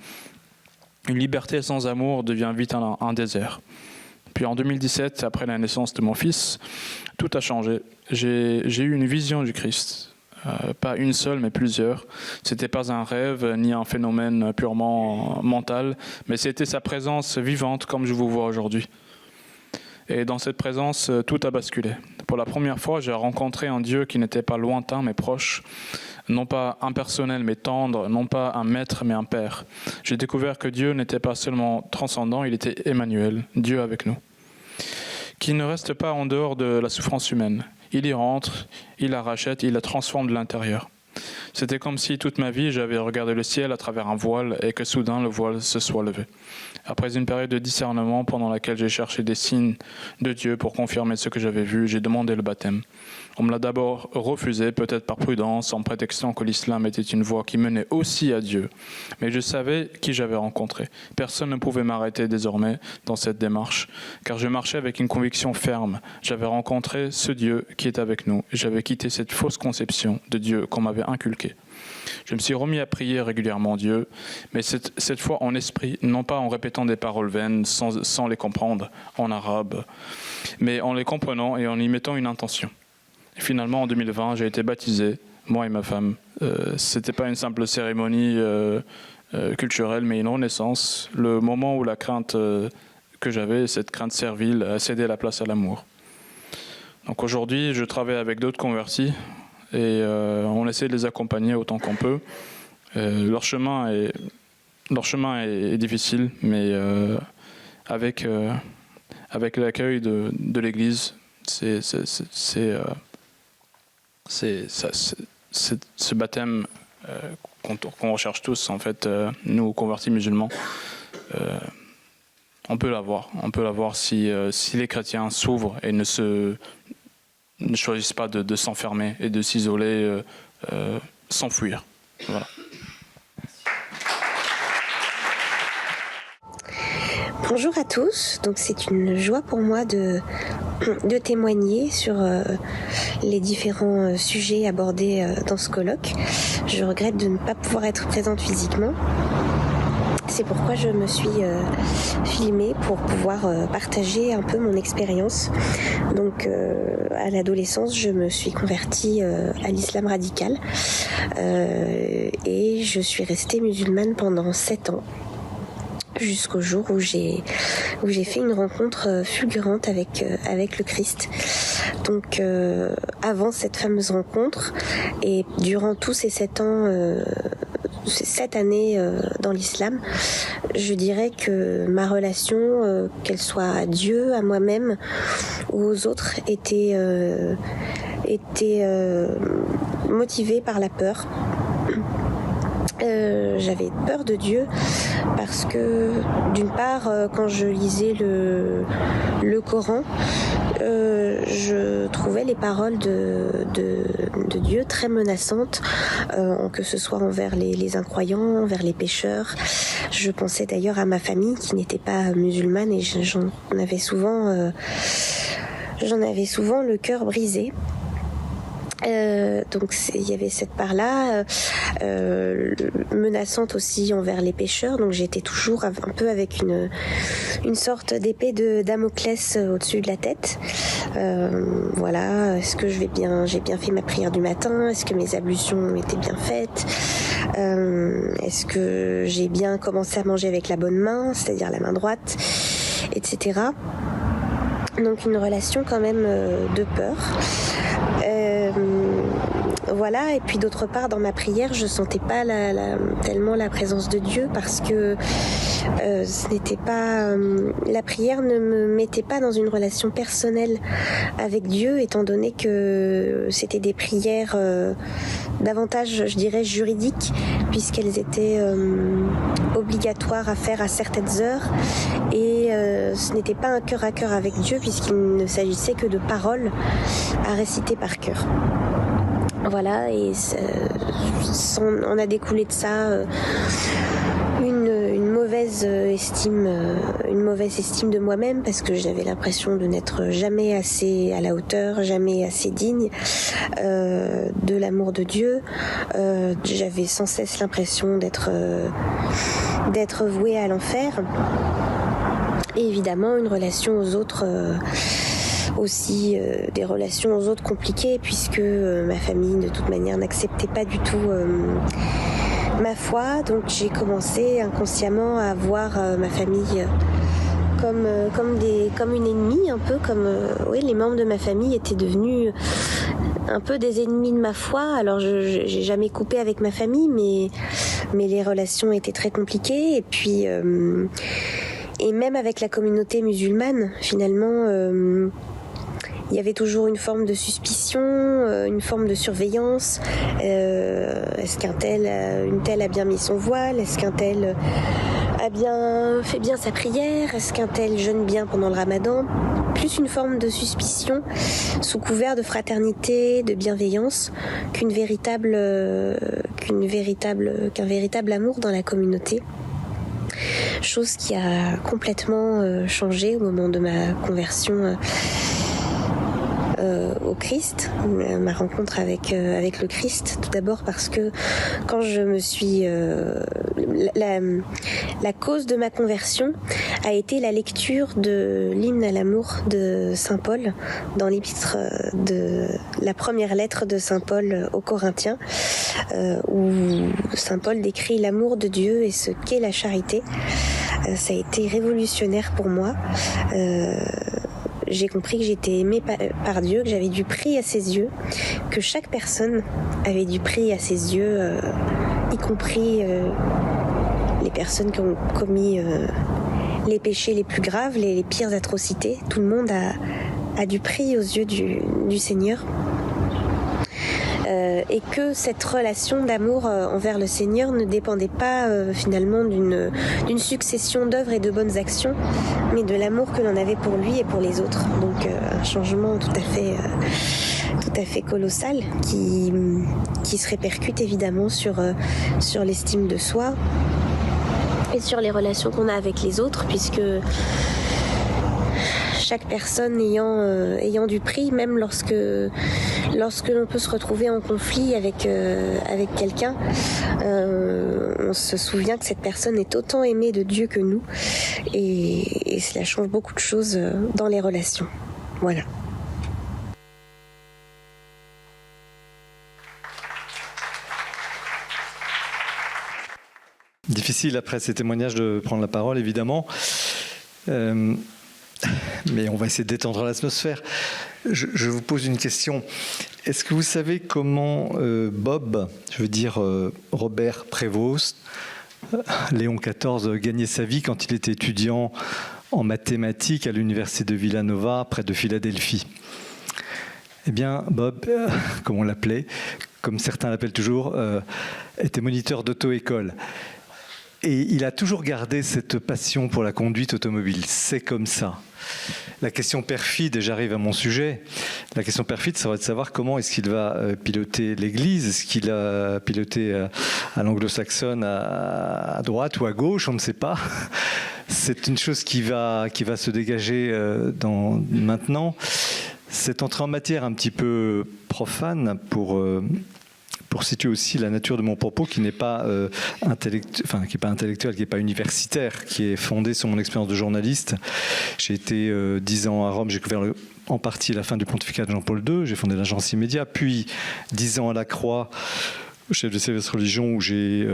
Une liberté sans amour devient vite un désert. Puis en 2017, après la naissance de mon fils, tout a changé. J'ai eu une vision du Christ. Pas une seule, mais plusieurs. C'était pas un rêve, ni un phénomène purement mental, mais c'était sa présence vivante comme je vous vois aujourd'hui. Et dans cette présence, tout a basculé. Pour la première fois, j'ai rencontré un Dieu qui n'était pas lointain, mais proche. Non pas impersonnel, mais tendre. Non pas un maître, mais un père. J'ai découvert que Dieu n'était pas seulement transcendant, il était Emmanuel, Dieu avec nous. Qui ne reste pas en dehors de la souffrance humaine. Il y rentre, il la rachète, il la transforme de l'intérieur. C'était comme si toute ma vie, j'avais regardé le ciel à travers un voile et que soudain le voile se soit levé. Après une période de discernement pendant laquelle j'ai cherché des signes de Dieu pour confirmer ce que j'avais vu, j'ai demandé le baptême. On me l'a d'abord refusé, peut-être par prudence, en prétextant que l'islam était une voie qui menait aussi à Dieu. Mais je savais qui j'avais rencontré. Personne ne pouvait m'arrêter désormais dans cette démarche, car je marchais avec une conviction ferme. J'avais rencontré ce Dieu qui est avec nous. J'avais quitté cette fausse conception de Dieu qu'on m'avait inculquée. Je me suis remis à prier régulièrement Dieu, mais cette fois en esprit, non pas en répétant des paroles vaines sans les comprendre en arabe, mais en les comprenant et en y mettant une intention. Et finalement, en 2020, j'ai été baptisé, moi et ma femme. C'était pas une simple cérémonie culturelle, mais une renaissance, le moment où la crainte que j'avais, cette crainte servile, a cédé la place à l'amour. Donc aujourd'hui, je travaille avec d'autres convertis, et on essaie de les accompagner autant qu'on peut. Leur chemin est difficile, mais avec l'accueil de l'Église, ce baptême qu'on recherche tous, en fait, nous convertis musulmans, on peut l'avoir. On peut l'avoir si les chrétiens s'ouvrent et ne choisissent pas de s'enfermer et de s'isoler, s'enfuir. Voilà. Bonjour à tous, donc c'est une joie pour moi de témoigner sur les différents sujets abordés dans ce colloque. Je regrette de ne pas pouvoir être présente physiquement. C'est pourquoi je me suis filmée pour pouvoir partager un peu mon expérience. Donc à l'adolescence, je me suis convertie à l'islam radical et je suis restée musulmane pendant 7 ans. Jusqu'au jour où j'ai fait une rencontre fulgurante avec le Christ. Donc avant cette fameuse rencontre et durant tous ces 7 ans, 7 années dans l'islam, je dirais que ma relation, qu'elle soit à Dieu, à moi-même ou aux autres, était motivée par la peur. J'avais peur de Dieu parce que d'une part quand je lisais le Coran, je trouvais les paroles de Dieu très menaçantes, que ce soit envers les incroyants, envers les pécheurs. Je pensais d'ailleurs à ma famille qui n'était pas musulmane et j'en avais souvent le cœur brisé. Donc il y avait cette part-là menaçante aussi envers les pécheurs, donc j'étais toujours un peu avec une sorte d'épée de Damoclès au-dessus de la tête. Voilà, est-ce que j'ai bien fait ma prière du matin, est-ce que mes ablutions étaient bien faites, est-ce que j'ai bien commencé à manger avec la bonne main, c'est-à-dire la main droite, etc. Donc une relation quand même de peur. Voilà, et puis d'autre part, dans ma prière, je sentais pas tellement la présence de Dieu parce que ce n'était pas la prière ne me mettait pas dans une relation personnelle avec Dieu, étant donné que c'était des prières davantage, je dirais, juridiques, puisqu'elles étaient obligatoires à faire à certaines heures, et ce n'était pas un cœur à cœur avec Dieu, puisqu'il ne s'agissait que de paroles à réciter par cœur. Voilà, et on a découlé de ça une mauvaise estime de moi-même, parce que j'avais l'impression de n'être jamais assez à la hauteur, jamais assez digne de l'amour de Dieu. J'avais sans cesse l'impression d'être vouée à l'enfer. Et évidemment, une relation aux autres aussi, des relations aux autres compliquées, puisque ma famille de toute manière n'acceptait pas du tout ma foi. Donc j'ai commencé inconsciemment à voir ma famille comme une ennemie, un peu comme oui, les membres de ma famille étaient devenus un peu des ennemis de ma foi. Alors j'ai jamais coupé avec ma famille, mais les relations étaient très compliquées, et puis et même avec la communauté musulmane, finalement, il y avait toujours une forme de suspicion, une forme de surveillance. Est-ce qu'une telle a bien mis son voile? Est-ce qu'un tel fait bien sa prière? Est-ce qu'un tel jeûne bien pendant le ramadan? Plus une forme de suspicion sous couvert de fraternité, de bienveillance, qu'un véritable amour dans la communauté. Chose qui a complètement changé au moment de ma conversion au Christ, ma rencontre avec le Christ. Tout d'abord parce que quand je me suis... la cause de ma conversion a été la lecture de l'hymne à l'amour de Saint Paul dans l'épître de la première lettre de Saint Paul aux Corinthiens, où Saint Paul décrit l'amour de Dieu et ce qu'est la charité. Ça a été révolutionnaire pour moi. J'ai compris que j'étais aimée par Dieu, que j'avais du prix à ses yeux, que chaque personne avait du prix à ses yeux, y compris les personnes qui ont commis les péchés les plus graves, les pires atrocités. Tout le monde a du prix aux yeux du Seigneur. Et que cette relation d'amour envers le Seigneur ne dépendait pas finalement d'une succession d'œuvres et de bonnes actions, mais de l'amour que l'on avait pour lui et pour les autres. Donc un changement tout à fait colossal qui se répercute évidemment sur l'estime de soi et sur les relations qu'on a avec les autres, puisque chaque personne ayant du prix, même lorsque l'on peut se retrouver en conflit avec quelqu'un, on se souvient que cette personne est autant aimée de Dieu que nous, et cela change beaucoup de choses dans les relations. Voilà. Difficile après ces témoignages de prendre la parole, évidemment. Mais on va essayer de détendre l'atmosphère. Je vous pose une question. Est-ce que vous savez comment Robert Prévost, Léon XIV, gagnait sa vie quand il était étudiant en mathématiques à l'université de Villanova, près de Philadelphie? Eh bien, Bob, comme on l'appelait, comme certains l'appellent toujours, était moniteur d'auto-école. Et il a toujours gardé cette passion pour la conduite automobile. C'est comme ça. La question perfide, et j'arrive à mon sujet, la question perfide, ça va être de savoir comment est-ce qu'il va piloter l'Église. Est-ce qu'il a piloté à l'anglo-saxonne, à droite ou à gauche, on ne sait pas. C'est une chose qui va se dégager maintenant. C'est entré en matière un petit peu profane pour situer aussi la nature de mon propos, qui n'est pas intellectuel, qui n'est pas universitaire, qui est fondé sur mon expérience de journaliste. J'ai été 10 ans à Rome, j'ai couvert en partie la fin du pontificat de Jean-Paul II, j'ai fondé l'agence Immédia, puis 10 ans à la Croix, chef de service religion, où j'ai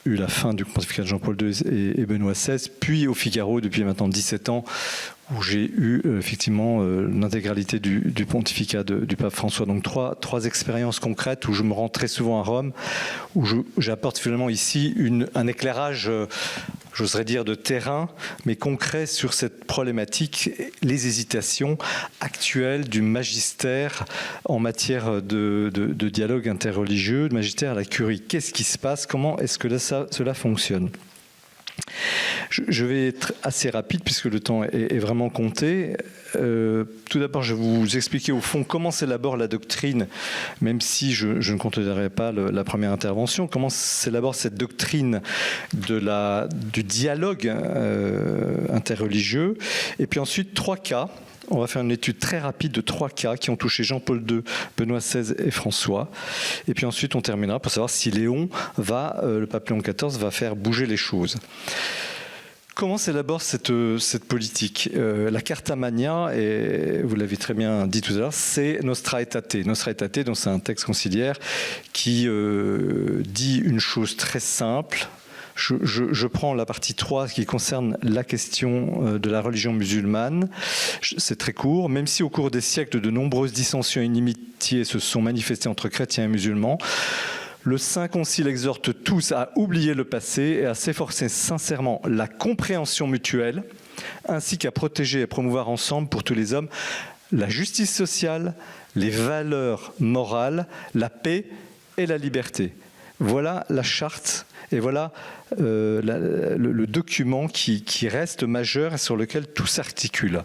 eu la fin du pontificat de Jean-Paul II et Benoît XVI, puis au Figaro depuis maintenant 17 ans, où j'ai eu effectivement l'intégralité du pontificat du pape François. Donc trois expériences concrètes où je me rends très souvent à Rome, où j'apporte finalement ici un éclairage, j'oserais dire de terrain, mais concret sur cette problématique, les hésitations actuelles du magistère en matière de dialogue interreligieux, de magistère à la curie. Qu'est-ce qui se passe? Comment est-ce que cela fonctionne? Je vais être assez rapide puisque le temps est vraiment compté. Tout d'abord, je vais vous expliquer au fond comment s'élabore la doctrine, même si je ne considérerai pas la première intervention, comment s'élabore cette doctrine du dialogue interreligieux. Et puis ensuite, 3 cas. On va faire une étude très rapide de 3 cas qui ont touché Jean-Paul II, Benoît XVI et François. Et puis ensuite, on terminera pour savoir si le pape Léon XIV va faire bouger les choses. Comment s'élabore cette politique? La Carta Magna, et vous l'avez très bien dit tout à l'heure, c'est Nostra Aetate. Nostra Aetate, donc c'est un texte conciliaire qui dit une chose très simple. Je prends la partie 3 qui concerne la question de la religion musulmane. C'est très court. Même si au cours des siècles de nombreuses dissensions et inimitiés se sont manifestées entre chrétiens et musulmans, le Saint Concile exhorte tous à oublier le passé et à s'efforcer sincèrement la compréhension mutuelle, ainsi qu'à protéger et promouvoir ensemble pour tous les hommes la justice sociale, les valeurs morales, la paix et la liberté. Voilà la charte et voilà le document qui reste majeur et sur lequel tout s'articule.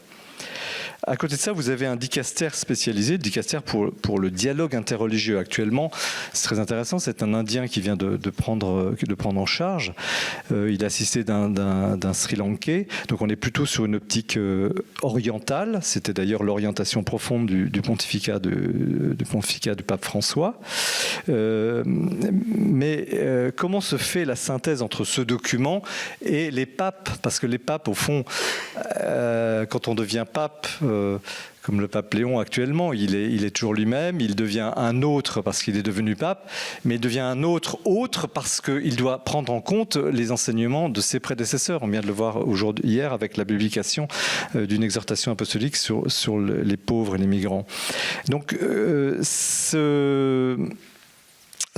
À côté de ça, vous avez un dicaster spécialisé, le dicaster pour le dialogue interreligieux. Actuellement, c'est très intéressant, c'est un Indien qui vient de prendre en charge. Il est assisté d'un Sri Lankais, donc on est plutôt sur une optique orientale. C'était d'ailleurs l'orientation profonde du pontificat du pape François. Mais comment se fait la synthèse entre ce document et les papes? Parce que les papes, au fond, quand on devient pape, comme le pape Léon actuellement, il est toujours lui-même, il devient un autre parce qu'il est devenu pape, mais il devient un autre parce qu'il doit prendre en compte les enseignements de ses prédécesseurs. On vient de le voir hier avec la publication d'une exhortation apostolique sur les pauvres et les migrants. Donc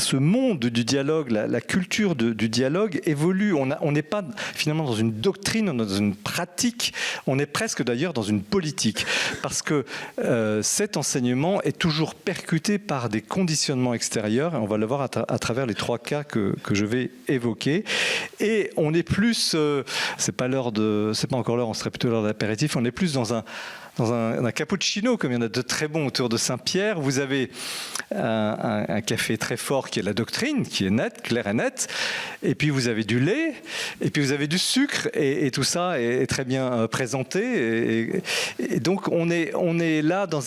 ce monde du dialogue, la culture du dialogue évolue. On n'est pas finalement dans une doctrine, on est dans une pratique, on est presque d'ailleurs dans une politique. Parce que cet enseignement est toujours percuté par des conditionnements extérieurs, et on va le voir à travers les 3 cas que je vais évoquer. Et on est plus, c'est pas encore l'heure, on serait plutôt l'heure d'apéritif, on est plus dans un cappuccino, comme il y en a de très bons autour de Saint-Pierre. Vous avez un café très fort qui est la doctrine, qui est nette, claire et nette. Et puis vous avez du lait, et puis vous avez du sucre, et tout ça est très bien présenté. Et donc on est là dans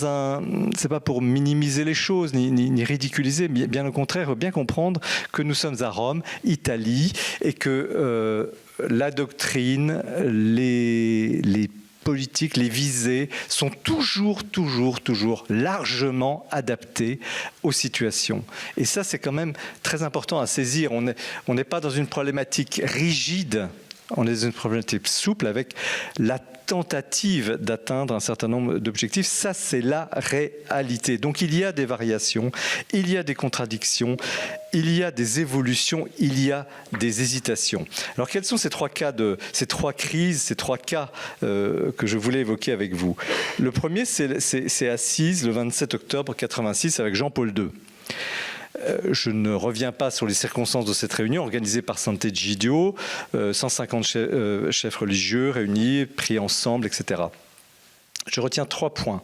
c'est pas pour minimiser les choses, ni ridiculiser, mais bien au contraire, bien comprendre que nous sommes à Rome, Italie, et que la doctrine, les politiques, les visées sont toujours largement adaptées aux situations. Et ça, c'est quand même très important à saisir. On n'est pas dans une problématique rigide, on est dans une problématique souple avec la tentative d'atteindre un certain nombre d'objectifs. Ça, c'est la réalité. Donc, il y a des variations, il y a des contradictions, il y a des évolutions, il y a des hésitations. Alors, quels sont ces 3 crises, ces 3 cas que je voulais évoquer avec vous? Le premier, c'est Assise, le 27 octobre 86, avec Jean-Paul II. Je ne reviens pas sur les circonstances de cette réunion organisée par Sant'Egidio, 150 chefs religieux réunis, pris ensemble, etc. Je retiens 3 points.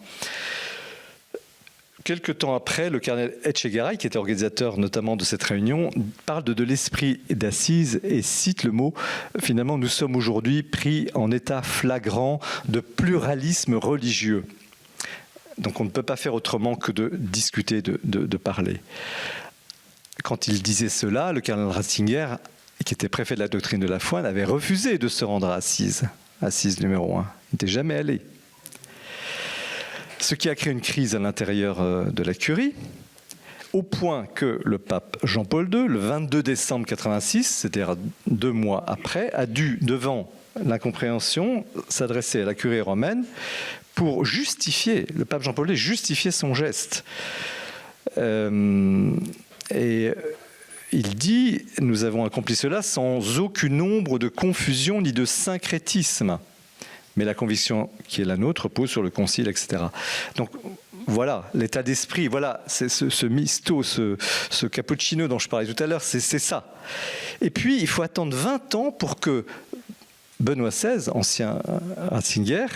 Quelque temps après, le cardinal Etchegaray, qui était organisateur notamment de cette réunion, parle de l'esprit d'Assise et cite le mot « Finalement, nous sommes aujourd'hui pris en état flagrant de pluralisme religieux ». Donc on ne peut pas faire autrement que de discuter, de parler. Quand il disait cela, le cardinal Ratzinger, qui était préfet de la doctrine de la foi, avait refusé de se rendre à Assise numéro 1. Il n'était jamais allé. Ce qui a créé une crise à l'intérieur de la curie, au point que le pape Jean-Paul II, le 22 décembre 86, c'est-à-dire 2 mois après, a dû, devant l'incompréhension s'adressait à la curie romaine pour justifier, le pape Jean-Paul II justifiait son geste. Et il dit « Nous avons accompli cela sans aucune ombre de confusion ni de syncrétisme. Mais la conviction qui est la nôtre repose sur le concile, etc. » Donc voilà, l'état d'esprit, voilà, c'est ce misto, ce cappuccino dont je parlais tout à l'heure, c'est ça. Et puis, il faut attendre 20 ans pour que Benoît XVI, ancien Ratzinger,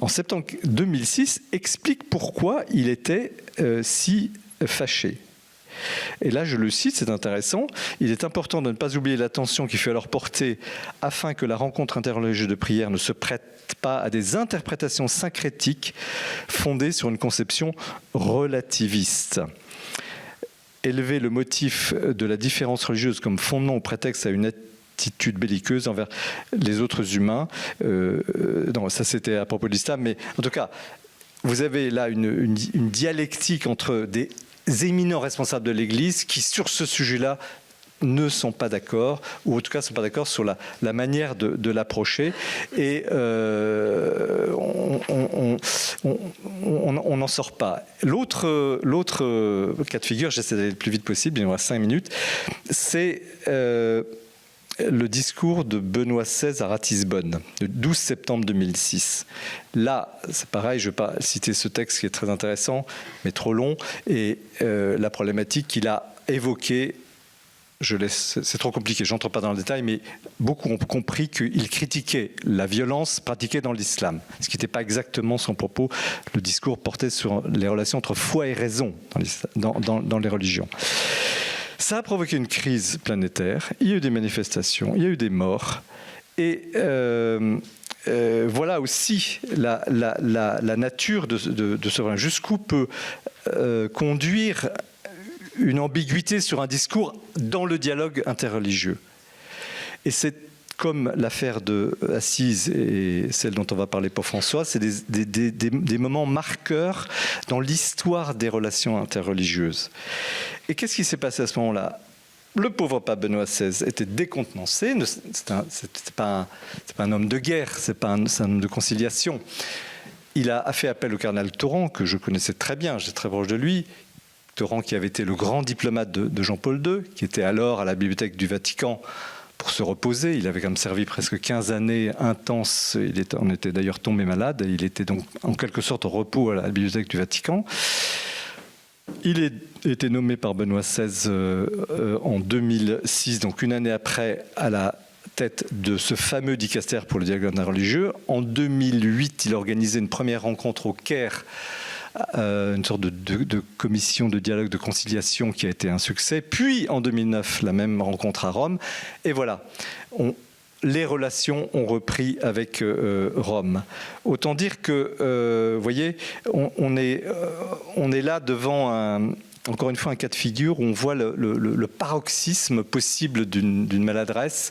en septembre 2006, explique pourquoi il était si fâché. Et là, je le cite, c'est intéressant. Il est important de ne pas oublier l'attention qu'il fut alors portée afin que la rencontre interreligieuse de prière ne se prête pas à des interprétations syncrétiques fondées sur une conception relativiste. Élever le motif de la différence religieuse comme fondement ou prétexte à une attitude belliqueuse envers les autres humains, non, ça c'était à propos de l'islam, mais en tout cas, vous avez là une dialectique entre des éminents responsables de l'Église qui, sur ce sujet-là, ne sont pas d'accord, ou en tout cas ne sont pas d'accord sur la manière de l'approcher. Et on n'en sort pas. L'autre cas de figure, j'essaie d'aller le plus vite possible, il y en aura 5 minutes, c'est le discours de Benoît XVI à Ratisbonne, le 12 septembre 2006. Là, c'est pareil, je ne vais pas citer ce texte qui est très intéressant, mais trop long, et la problématique qu'il a évoquée, c'est trop compliqué, je n'entre pas dans le détail, mais beaucoup ont compris qu'il critiquait la violence pratiquée dans l'islam, ce qui n'était pas exactement son propos. Le discours portait sur les relations entre foi et raison dans les religions. Ça a provoqué une crise planétaire, il y a eu des manifestations, il y a eu des morts, et voilà aussi la nature de ce problème. Jusqu'où peut conduire une ambiguïté sur un discours dans le dialogue interreligieux. Et c'est comme l'affaire de Assise et celle dont on va parler pour François, c'est des moments marqueurs dans l'histoire des relations interreligieuses. Et qu'est-ce qui s'est passé à ce moment-là ? Le pauvre pape Benoît XVI était décontenancé. C'est pas un homme de guerre, c'est un homme de conciliation. Il a fait appel au cardinal Torrent, que je connaissais très bien, j'étais très proche de lui. Torrent qui avait été le grand diplomate de Jean-Paul II, qui était alors à la Bibliothèque du Vatican pour se reposer. Il avait quand même servi presque 15 années intenses. On était d'ailleurs tombé malade. Il était donc en quelque sorte au repos à la Bibliothèque du Vatican. Il a été nommé par Benoît XVI en 2006, donc une année après, à la tête de ce fameux dicastère pour le dialogue interreligieux. En 2008, il a organisé une première rencontre au Caire, une sorte de commission de dialogue, de conciliation qui a été un succès. Puis en 2009, la même rencontre à Rome. Et voilà, les relations ont repris avec Rome. Autant dire que, vous voyez, on est là devant encore une fois un cas de figure où on voit le paroxysme possible d'une maladresse,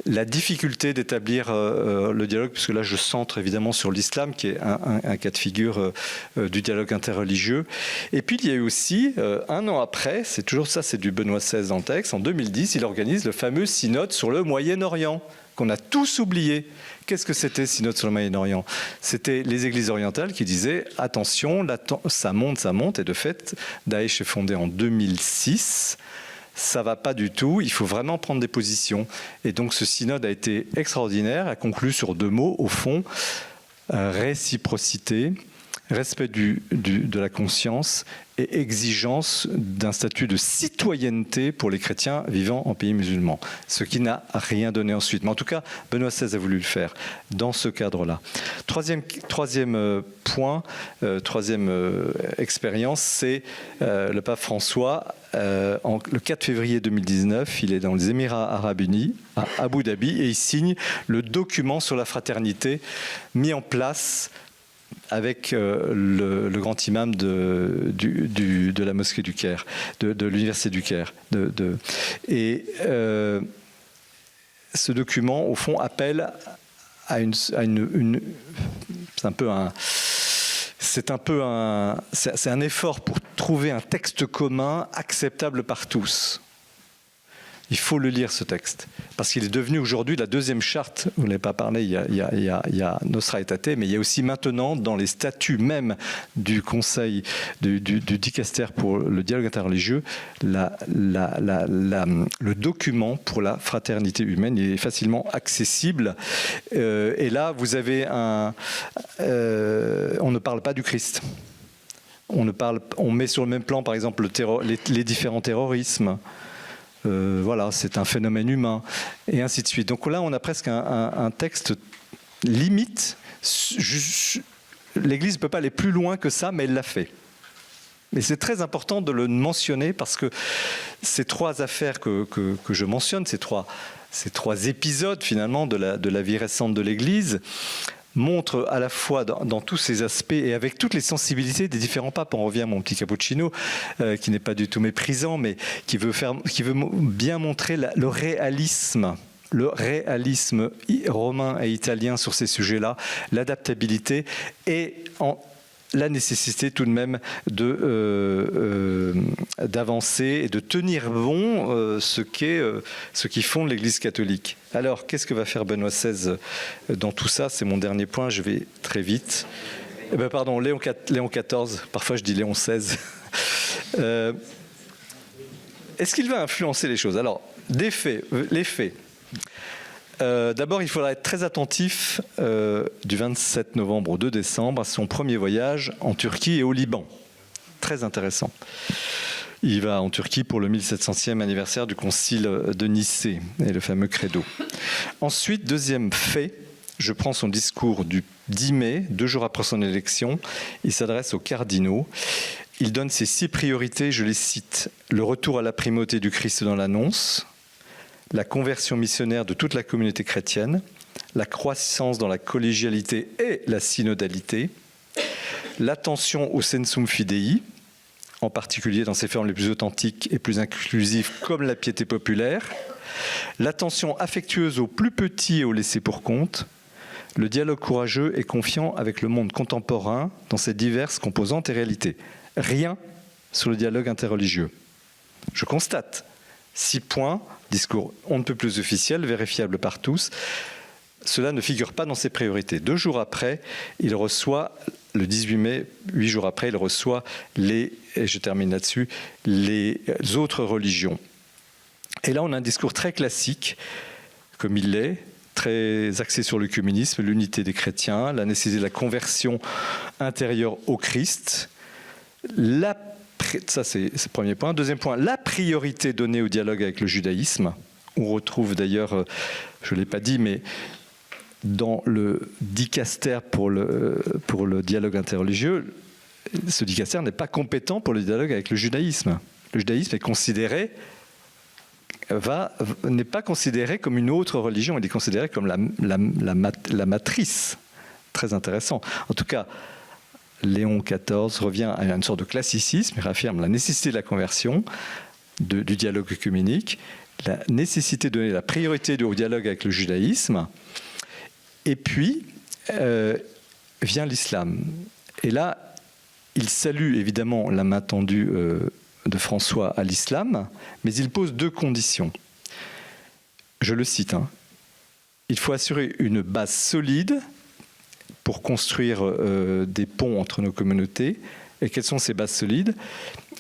la difficulté d'établir le dialogue, puisque là je centre évidemment sur l'islam, qui est un cas de figure du dialogue interreligieux. Et puis il y a eu aussi, un an après, c'est toujours ça, c'est du Benoît XVI dans le texte, en 2010, il organise le fameux synode sur le Moyen-Orient, qu'on a tous oublié. Qu'est-ce que c'était, synode sur le Moyen-Orient ? C'était les églises orientales qui disaient « Attention, ça monte », et de fait, Daesh est fondé en 2006, ça ne va pas du tout, il faut vraiment prendre des positions. Et donc ce synode a été extraordinaire, a conclu sur 2 mots, au fond, réciprocité, respect de la conscience et exigence d'un statut de citoyenneté pour les chrétiens vivant en pays musulmans, ce qui n'a rien donné ensuite. Mais en tout cas, Benoît XVI a voulu le faire dans ce cadre-là. Troisième point, troisième expérience, c'est le pape François. Le 4 février 2019, il est dans les Émirats arabes unis, à Abu Dhabi, et il signe le document sur la fraternité mis en place avec le grand imam de la mosquée du Caire, de l'université du Caire. Et ce document, au fond, appelle à c'est un effort pour trouver un texte commun acceptable par tous. Il faut le lire, ce texte, parce qu'il est devenu aujourd'hui la deuxième charte. Vous n'avez pas parlé, il y a Nostra Aetate, mais il y a aussi maintenant, dans les statuts même du Conseil, du dicaster pour le dialogue interreligieux, le document pour la fraternité humaine. Il est facilement accessible. Et là, vous avez on ne parle pas du Christ. On met sur le même plan, par exemple, les différents terrorismes. Voilà, c'est un phénomène humain, et ainsi de suite. Donc là, on a presque un texte limite. L'Église ne peut pas aller plus loin que ça, mais elle l'a fait. Mais c'est très important de le mentionner, parce que ces trois affaires que je mentionne, ces trois épisodes finalement de la vie récente de l'Église, montre à la fois dans tous ces aspects et avec toutes les sensibilités des différents papes. On revient à mon petit Cappuccino, qui n'est pas du tout méprisant, mais qui veut bien montrer le réalisme romain et italien sur ces sujets-là, l'adaptabilité et la nécessité tout de même d'avancer et de tenir bon ce qui fonde l'Église catholique. Alors, qu'est-ce que va faire Benoît XVI dans tout ça? C'est mon dernier point, je vais très vite. Pardon, Léon XIV, parfois je dis Léon XVI. Est-ce qu'il va influencer les choses? Alors, les faits. D'abord, il faudra être très attentif du 27 novembre au 2 décembre à son premier voyage en Turquie et au Liban. Très intéressant. Il va en Turquie pour le 1700e anniversaire du concile de Nicée et le fameux credo. Ensuite, deuxième fait, je prends son discours du 10 mai, 2 jours après son élection. Il s'adresse aux cardinaux. Il donne ses 6 priorités, je les cite. Le retour à la primauté du Christ dans l'annonce, la conversion missionnaire de toute la communauté chrétienne, la croissance dans la collégialité et la synodalité, l'attention au sensum fidei, en particulier dans ses formes les plus authentiques et plus inclusives comme la piété populaire, l'attention affectueuse aux plus petits et aux laissés pour compte, le dialogue courageux et confiant avec le monde contemporain dans ses diverses composantes et réalités. Rien sur le dialogue interreligieux. Je constate 6 points, discours on ne peut plus officiel, vérifiable par tous. Cela ne figure pas dans ses priorités. 2 jours après, il reçoit, le 18 mai, 8 jours après, il reçoit et je termine là-dessus, les autres religions. Et là, on a un discours très classique, comme il l'est, très axé sur le communisme, l'unité des chrétiens, la nécessité de la conversion intérieure au Christ, ça, c'est le premier point. Deuxième point, la priorité donnée au dialogue avec le judaïsme. On retrouve d'ailleurs, je ne l'ai pas dit, mais dans le dicaster pour le dialogue interreligieux, ce dicaster n'est pas compétent pour le dialogue avec le judaïsme. Le judaïsme n'est pas considéré comme une autre religion, il est considéré comme la matrice. Très intéressant. En tout cas, Léon XIV revient à une sorte de classicisme, il réaffirme la nécessité de la conversion, du dialogue œcuménique, la nécessité de donner la priorité au dialogue avec le judaïsme, et puis vient l'islam. Et là, il salue évidemment la main tendue de François à l'islam, mais il pose 2 conditions. Je le cite, il faut assurer une base solide pour construire des ponts entre nos communautés. Et quelles sont ces bases solides?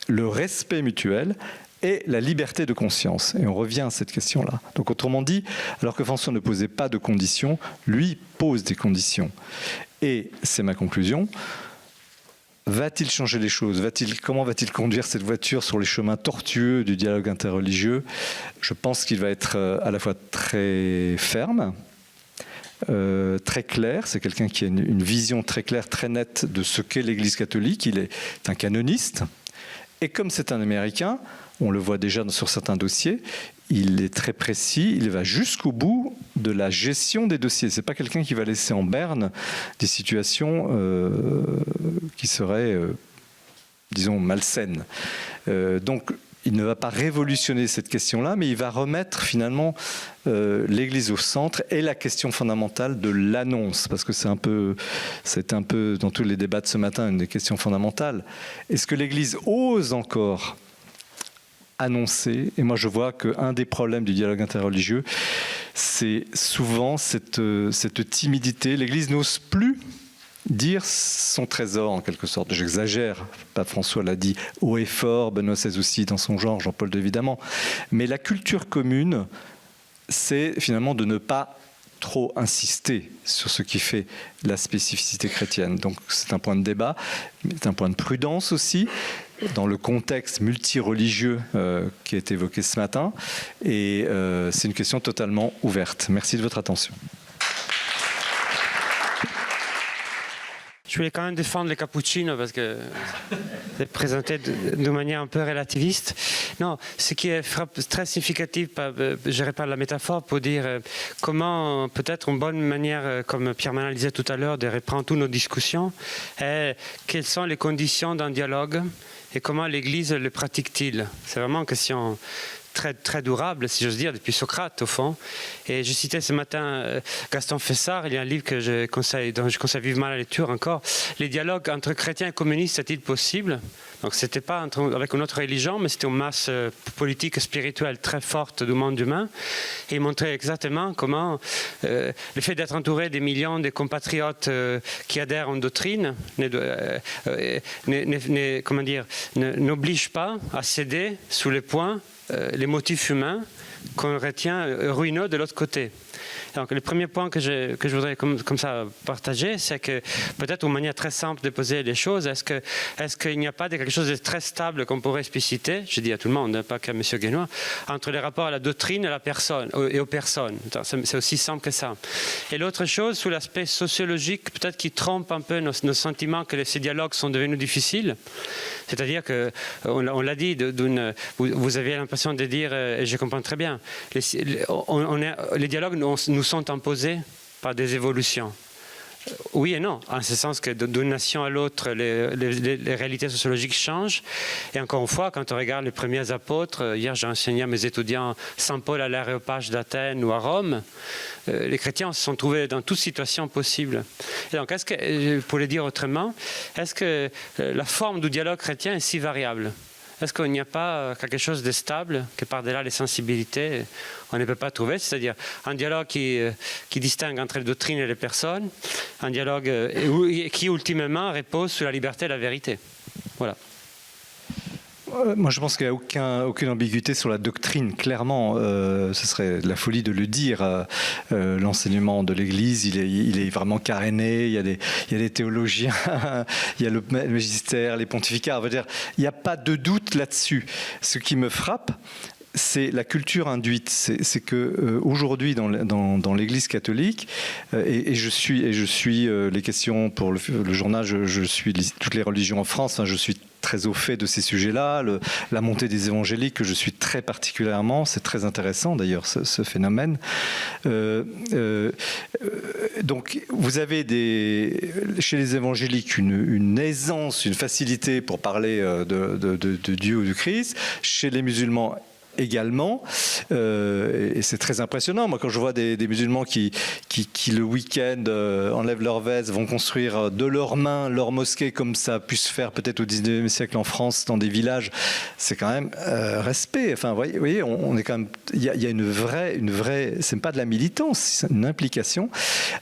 Le respect mutuel et la liberté de conscience. Et on revient à cette question-là. Donc autrement dit, alors que François ne posait pas de conditions, lui pose des conditions. Et c'est ma conclusion. Va-t-il changer les choses? Comment va-t-il conduire cette voiture sur les chemins tortueux du dialogue interreligieux? Je pense qu'il va être à la fois très ferme, très clair. C'est quelqu'un qui a une vision très claire, très nette de ce qu'est l'Église catholique. Il est un canoniste. Et comme c'est un Américain, on le voit déjà sur certains dossiers, il est très précis, il va jusqu'au bout de la gestion des dossiers. Ce n'est pas quelqu'un qui va laisser en berne des situations qui seraient, disons, malsaines. Donc, il ne va pas révolutionner cette question-là, mais il va remettre finalement l'Église au centre et la question fondamentale de l'annonce, parce que c'est un peu dans tous les débats de ce matin une des questions fondamentales. Est-ce que l'Église ose encore annoncé. Et moi, je vois qu'un des problèmes du dialogue interreligieux, c'est souvent cette timidité. L'Église n'ose plus dire son trésor, en quelque sorte. J'exagère, Pape François l'a dit haut et fort, Benoît XVI aussi dans son genre, Jean-Paul II évidemment. Mais la culture commune, c'est finalement de ne pas trop insister sur ce qui fait la spécificité chrétienne. Donc c'est un point de débat, mais c'est un point de prudence aussi, dans le contexte multireligieux qui est évoqué ce matin. Et c'est une question totalement ouverte. Merci de votre attention. Je voulais quand même défendre les cappuccinos parce que c'est présenté de manière un peu relativiste. Non, ce qui est très significatif, je répare la métaphore pour dire comment peut-être une bonne manière, comme Pierre Manal disait tout à l'heure, de reprendre toutes nos discussions, est quelles sont les conditions d'un dialogue et comment l'Église le pratique-t-il. C'est vraiment une question très, très durable, si j'ose dire, depuis Socrate, au fond. Et je citais ce matin Gaston Fessard, il y a un livre que dont je conseille vivement la lecture encore. Les dialogues entre chrétiens et communistes, est-il possible? Donc, ce n'était pas avec une autre religion, mais c'était une masse politique et spirituelle très forte du monde humain. Et il montrait exactement comment le fait d'être entouré des millions de compatriotes qui adhèrent à une doctrine n'oblige pas à céder sous les points les motifs humains qu'on retient ruineux de l'autre côté. Donc, le premier point que je voudrais comme ça partager, c'est que peut-être une manière très simple de poser les choses, est-ce qu'il n'y a pas quelque chose de très stable qu'on pourrait expliciter, je dis à tout le monde, pas qu'à M. Guénois, entre les rapports à la doctrine et à la personne, et aux personnes. C'est aussi simple que ça. Et l'autre chose, sous l'aspect sociologique, peut-être qui trompe un peu nos sentiments que ces dialogues sont devenus difficiles, c'est-à-dire que, on l'a dit, vous aviez l'impression de dire, et je comprends très bien, les dialogues nous sont imposés par des évolutions. Oui et non, en ce sens que d'une nation à l'autre, les réalités sociologiques changent. Et encore une fois, quand on regarde les premiers apôtres, hier j'ai enseigné à mes étudiants Saint Paul à l'Aréopage d'Athènes ou à Rome, les chrétiens se sont trouvés dans toute situation possible. Et donc, pour le dire autrement, est-ce que la forme du dialogue chrétien est si variable ? Est-ce qu'il n'y a pas quelque chose de stable que par-delà les sensibilités, on ne peut pas trouver? C'est-à-dire un dialogue qui distingue entre les doctrines et les personnes, un dialogue qui ultimement repose sur la liberté et la vérité. Voilà. Moi, je pense qu'il n'y a aucune ambiguïté sur la doctrine. Clairement, ce serait de la folie de le dire. L'enseignement de l'Église, il est vraiment caréné. Il y a des théologiens, il y a le magistère, les pontificats. On va dire, il n'y a pas de doute là-dessus. Ce qui me frappe, c'est la culture induite. C'est que aujourd'hui dans l'Église catholique, et je suis les questions pour le journal, je suis toutes les religions en France. Hein, je suis très au fait de ces sujets-là, la montée des évangéliques que je suis très particulièrement, c'est très intéressant d'ailleurs ce phénomène. Donc vous avez chez les évangéliques une aisance, une facilité pour parler de Dieu ou du Christ, chez les musulmans également, et c'est très impressionnant. Moi, quand je vois des musulmans qui le week-end enlèvent leur veste, vont construire de leurs mains leur mosquée, comme ça a pu se faire peut-être au 19e siècle en France dans des villages, c'est quand même respect. Enfin, vous voyez, on est quand même. Il y a une vraie. C'est pas de la militance, c'est une implication.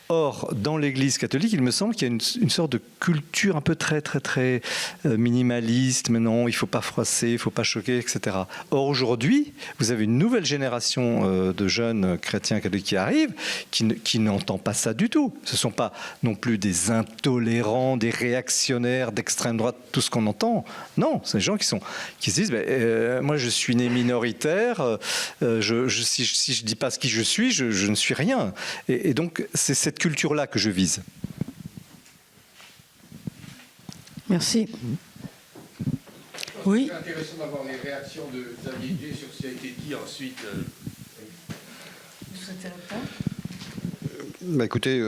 Or, dans l'Église catholique, il me semble qu'il y a une sorte de culture un peu très minimaliste. Mais non, il faut pas froisser, il faut pas choquer, etc. Or, aujourd'hui, vous avez une nouvelle génération de jeunes chrétiens catholiques qui arrivent, qui n'entend pas ça du tout. Ce ne sont pas non plus des intolérants, des réactionnaires d'extrême droite, tout ce qu'on entend. Non, c'est des gens qui se disent moi je suis né minoritaire, si je ne dis pas ce qui je suis, je ne suis rien. Et donc c'est cette culture-là que je vise. Merci. Oui. C'est intéressant d'avoir les réactions de Xavier Gué sur ce qui a été dit ensuite. Vous souhaitez répondre ? Écoutez,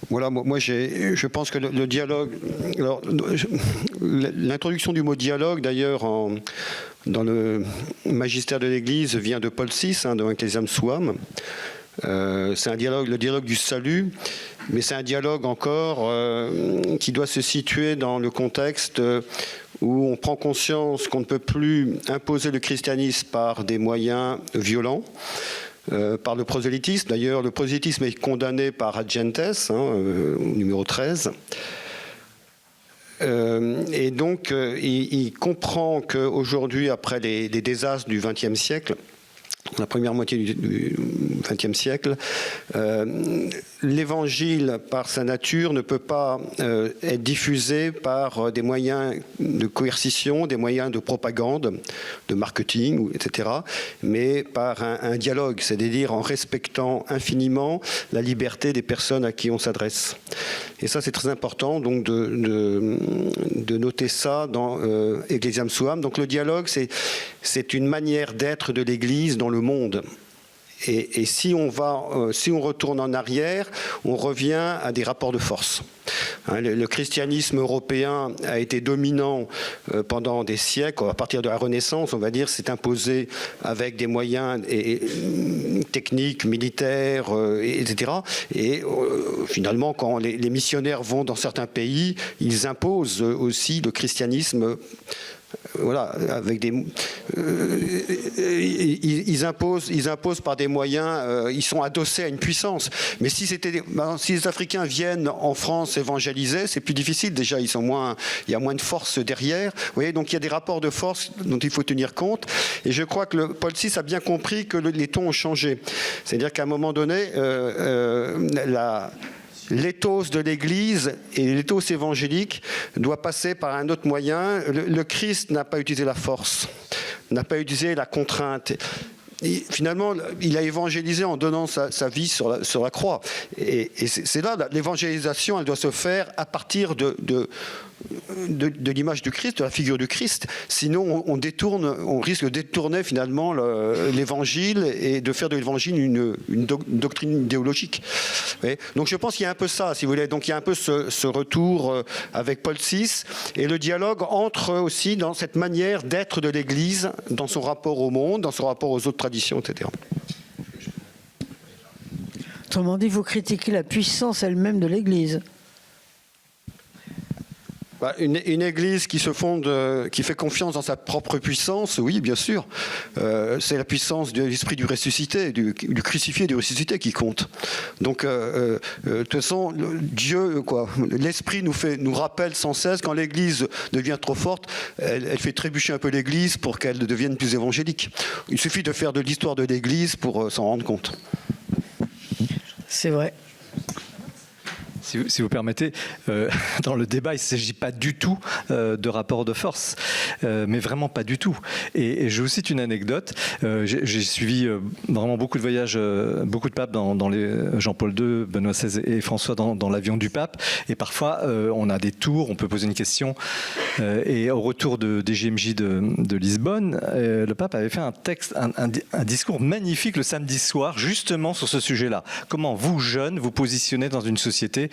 voilà, moi je pense que le dialogue. Alors, l'introduction du mot dialogue, d'ailleurs, dans le magistère de l'Église, vient de Paul VI, dans Ecclesiam Suam. C'est le dialogue du salut, mais c'est un dialogue encore qui doit se situer dans le contexte où on prend conscience qu'on ne peut plus imposer le christianisme par des moyens violents, par le prosélytisme. D'ailleurs, le prosélytisme est condamné par Ad-Gentes, numéro 13. Et donc, il comprend qu'aujourd'hui, après les désastres du XXe siècle, la première moitié du XXe siècle, l'évangile, par sa nature, ne peut pas être diffusé par des moyens de coercition, des moyens de propagande, de marketing, etc., mais par un dialogue, c'est-à-dire en respectant infiniment la liberté des personnes à qui on s'adresse. Et ça, c'est très important donc de noter ça dans Ecclesiam Suam. Donc le dialogue, c'est une manière d'être de l'Église dans le monde. Et si on retourne en arrière, on revient à des rapports de force. Le christianisme européen a été dominant pendant des siècles. À partir de la Renaissance, on va dire, s'est imposé avec des moyens techniques, militaires, etc. Et finalement, quand les missionnaires vont dans certains pays, ils imposent aussi le christianisme. Voilà, avec des, ils imposent par des moyens, ils sont adossés à une puissance. Mais si les Africains viennent en France évangéliser, c'est plus difficile. Déjà, il y a moins de force derrière. Vous voyez, donc il y a des rapports de force dont il faut tenir compte. Et je crois que Paul VI a bien compris que les tons ont changé. C'est-à-dire qu'à un moment donné, l'éthos de l'Église et l'éthos évangélique doit passer par un autre moyen. Le Christ n'a pas utilisé la force, n'a pas utilisé la contrainte. Et finalement, il a évangélisé en donnant sa vie sur la croix. Et c'est là, l'évangélisation, elle doit se faire à partir de l'image du Christ, de la figure du Christ. Sinon, on risque de détourner finalement l'évangile et de faire de l'évangile une doctrine idéologique. Donc je pense qu'il y a un peu ça, si vous voulez. Donc il y a un peu ce retour avec Paul VI, et le dialogue entre aussi dans cette manière d'être de l'Église, dans son rapport au monde, dans son rapport aux autres traditions, etc. Autrement dit, vous critiquez la puissance elle-même de l'Église. Une église qui se fonde, qui fait confiance dans sa propre puissance, oui, bien sûr. C'est la puissance de l'esprit du ressuscité, du crucifié et du ressuscité qui compte. Donc, de toute façon, Dieu, l'esprit nous rappelle sans cesse, quand l'église devient trop forte, elle fait trébucher un peu l'église pour qu'elle devienne plus évangélique. Il suffit de faire de l'histoire de l'église pour s'en rendre compte. C'est vrai. Si vous permettez, dans le débat, il ne s'agit pas du tout de rapport de force, mais vraiment pas du tout. Et je vous cite une anecdote. J'ai suivi vraiment beaucoup de voyages, beaucoup de papes dans les Jean-Paul II, Benoît XVI et François dans l'avion du pape. Et parfois, on a des tours, on peut poser une question. Et au retour des JMJ de Lisbonne, le pape avait fait un discours magnifique le samedi soir, justement sur ce sujet-là. Comment vous, jeunes, vous positionnez dans une société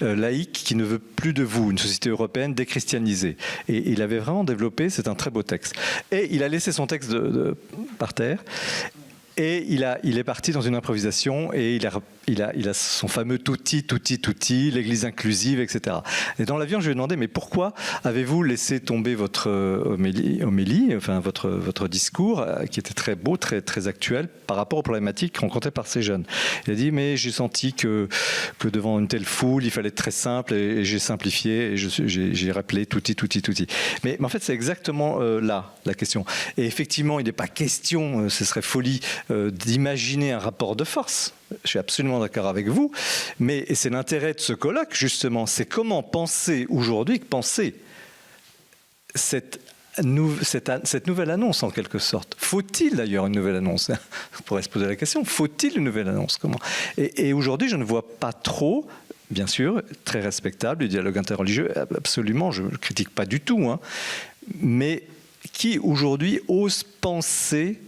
laïque qui ne veut plus de vous, une société européenne déchristianisée. Et il avait vraiment développé, c'est un très beau texte. Et il a laissé son texte par terre. Et il est parti dans une improvisation et il a son fameux tutti, l'église inclusive, etc. Et dans l'avion, je lui ai demandé, mais pourquoi avez-vous laissé tomber votre homélie, enfin votre discours, qui était très beau, très, très actuel, par rapport aux problématiques rencontrées par ces jeunes. Il a dit, mais j'ai senti que devant une telle foule, il fallait être très simple, et j'ai simplifié, et j'ai rappelé tutti. Mais en fait, c'est exactement là, la question. Et effectivement, il n'est pas question, ce serait folie, d'imaginer un rapport de force. Je suis absolument d'accord avec vous, mais c'est l'intérêt de ce colloque, justement, c'est comment penser aujourd'hui, cette nouvelle annonce, en quelque sorte. Faut-il d'ailleurs une nouvelle annonce ? On pourrait se poser la question, faut-il une nouvelle annonce ? Comment ? Et aujourd'hui, je ne vois pas trop, bien sûr, très respectable, le dialogue interreligieux, absolument, je ne critique pas du tout, hein, mais qui aujourd'hui ose penser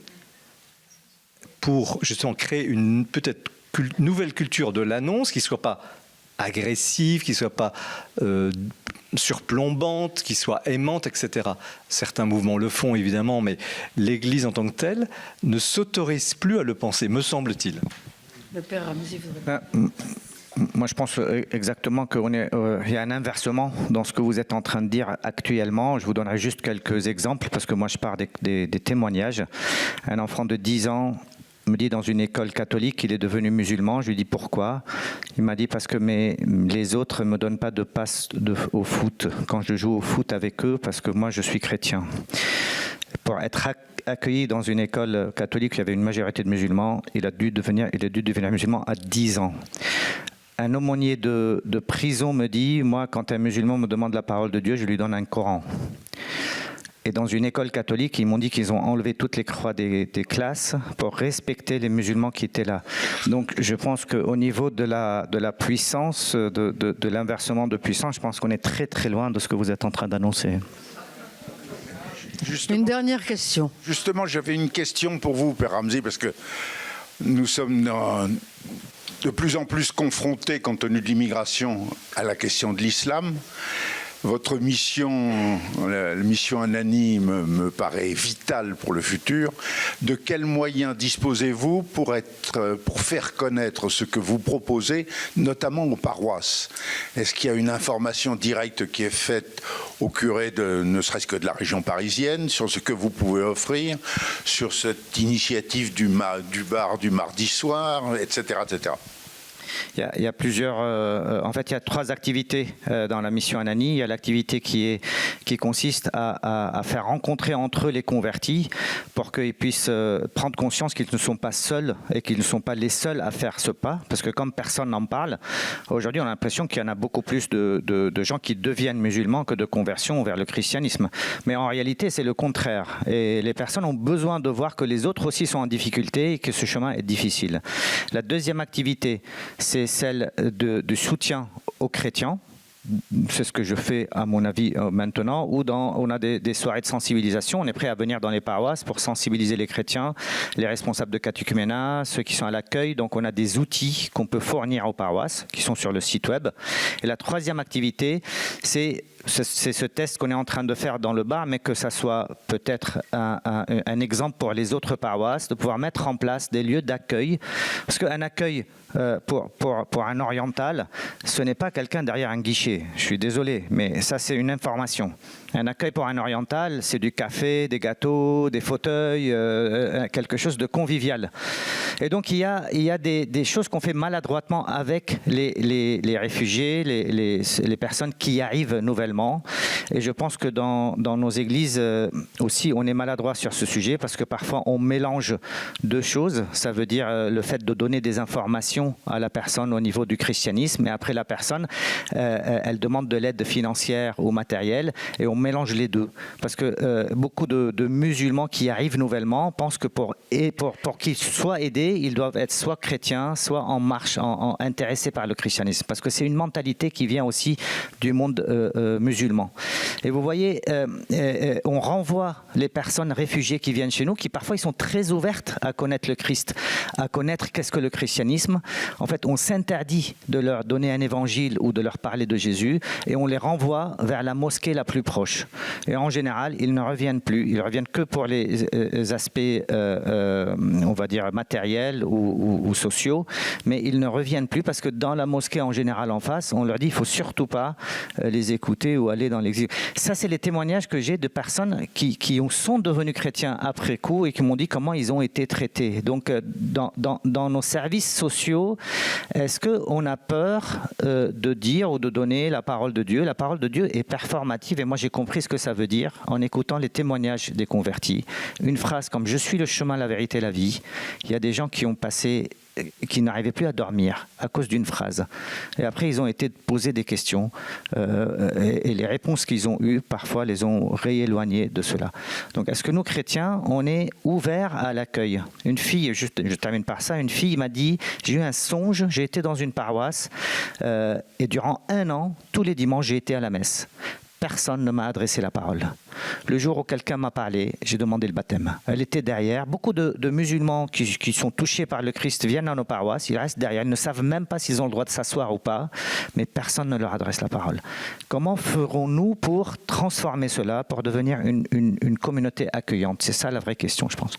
pour justement créer une peut-être nouvelle culture de l'annonce qui ne soit pas agressive, qui ne soit pas surplombante, qui soit aimante, etc. Certains mouvements le font évidemment, mais l'Église en tant que telle ne s'autorise plus à le penser, me semble-t-il. Le père Ramsey voudrait... Moi, je pense exactement qu'il y a un inversement dans ce que vous êtes en train de dire actuellement. Je vous donnerai juste quelques exemples, parce que moi, je pars des témoignages. Un enfant de 10 ans me dit dans une école catholique qu'il est devenu musulman. Je lui dis pourquoi. Il m'a dit parce que les autres ne me donnent pas de passe au foot quand je joue au foot avec eux, parce que moi, je suis chrétien. Pour être accueilli dans une école catholique où il y avait une majorité de musulmans, il a dû devenir musulman à 10 ans. Un aumônier de prison me dit, moi, quand un musulman me demande la parole de Dieu, je lui donne un Coran. Et dans une école catholique, ils m'ont dit qu'ils ont enlevé toutes les croix des classes pour respecter les musulmans qui étaient là. Donc je pense qu'au niveau de la puissance, de l'inversement de puissance, je pense qu'on est très très loin de ce que vous êtes en train d'annoncer. Une dernière question. Justement, j'avais une question pour vous, Père Ramzi, parce que nous sommes de plus en plus confrontés, compte tenu de l'immigration, à la question de l'islam. Votre mission, la mission Anani, me paraît vitale pour le futur. De quels moyens disposez-vous pour faire connaître ce que vous proposez, notamment aux paroisses? Est-ce qu'il y a une information directe qui est faite au curé, ne serait-ce que de la région parisienne, sur ce que vous pouvez offrir, sur cette initiative du bar du mardi soir, etc., etc.? Il y a plusieurs. En fait, il y a 3 activités dans la mission Anani. Il y a l'activité qui consiste à faire rencontrer entre eux les convertis pour qu'ils puissent prendre conscience qu'ils ne sont pas seuls et qu'ils ne sont pas les seuls à faire ce pas. Parce que comme personne n'en parle, aujourd'hui, on a l'impression qu'il y en a beaucoup plus de gens qui deviennent musulmans que de conversions vers le christianisme. Mais en réalité, c'est le contraire. Et les personnes ont besoin de voir que les autres aussi sont en difficulté et que ce chemin est difficile. La deuxième activité, c'est celle du soutien aux chrétiens. C'est ce que je fais à mon avis maintenant, où on a des soirées de sensibilisation. On est prêt à venir dans les paroisses pour sensibiliser les chrétiens, les responsables de catéchuménat, ceux qui sont à l'accueil. Donc on a des outils qu'on peut fournir aux paroisses qui sont sur le site web. Et la troisième activité, c'est ce test qu'on est en train de faire dans le bar, mais que ça soit peut-être un exemple pour les autres paroisses, de pouvoir mettre en place des lieux d'accueil. Parce qu'un accueil pour un oriental, ce n'est pas quelqu'un derrière un guichet. Je suis désolé, mais ça c'est une information. Un accueil pour un oriental, c'est du café, des gâteaux, des fauteuils, quelque chose de convivial. Et donc il y a des choses qu'on fait maladroitement avec les réfugiés, les personnes qui arrivent nouvellement. Et je pense que dans nos églises aussi, on est maladroit sur ce sujet parce que parfois on mélange 2 choses. Ça veut dire le fait de donner des informations à la personne au niveau du christianisme, et après la personne, elle demande de l'aide financière ou matérielle, et on mélange les 2. Parce que beaucoup de musulmans qui arrivent nouvellement pensent que pour qu'ils soient aidés, ils doivent être soit chrétiens, soit en marche, intéressés par le christianisme. Parce que c'est une mentalité qui vient aussi du monde musulman. Et vous voyez, on renvoie les personnes réfugiées qui viennent chez nous, qui parfois ils sont très ouvertes à connaître le Christ, à connaître qu'est-ce que le christianisme. En fait, on s'interdit de leur donner un évangile ou de leur parler de Jésus, et on les renvoie vers la mosquée la plus proche. Et en général, ils ne reviennent plus. Ils reviennent que pour les aspects, on va dire, matériels ou sociaux, mais ils ne reviennent plus parce que dans la mosquée en général en face, on leur dit il ne faut surtout pas les écouter ou aller dans l'exil. Ça, c'est les témoignages que j'ai de personnes qui sont devenus chrétiens après coup et qui m'ont dit comment ils ont été traités. Donc, dans nos services sociaux, est-ce qu'on a peur de dire ou de donner la parole de Dieu? La parole de Dieu est performative, et moi j'ai compris ce que ça veut dire en écoutant les témoignages des convertis. Une phrase comme « Je suis le chemin, la vérité, la vie ». Il y a des gens qui n'arrivaient plus à dormir à cause d'une phrase. Et après, ils ont été posés des questions et les réponses qu'ils ont eues, parfois, les ont rééloignés de cela. Donc, est-ce que nous, chrétiens, on est ouverts à l'accueil? Une fille, je termine par ça, une fille m'a dit, j'ai eu un songe, j'ai été dans une paroisse et durant 1 an, tous les dimanches, j'ai été à la messe. Personne ne m'a adressé la parole. Le jour où quelqu'un m'a parlé, j'ai demandé le baptême. Elle était derrière. Beaucoup de musulmans qui sont touchés par le Christ viennent à nos paroisses, ils restent derrière, ils ne savent même pas s'ils ont le droit de s'asseoir ou pas, mais personne ne leur adresse la parole. Comment ferons-nous pour transformer cela, pour devenir une communauté accueillante? C'est ça la vraie question, je pense.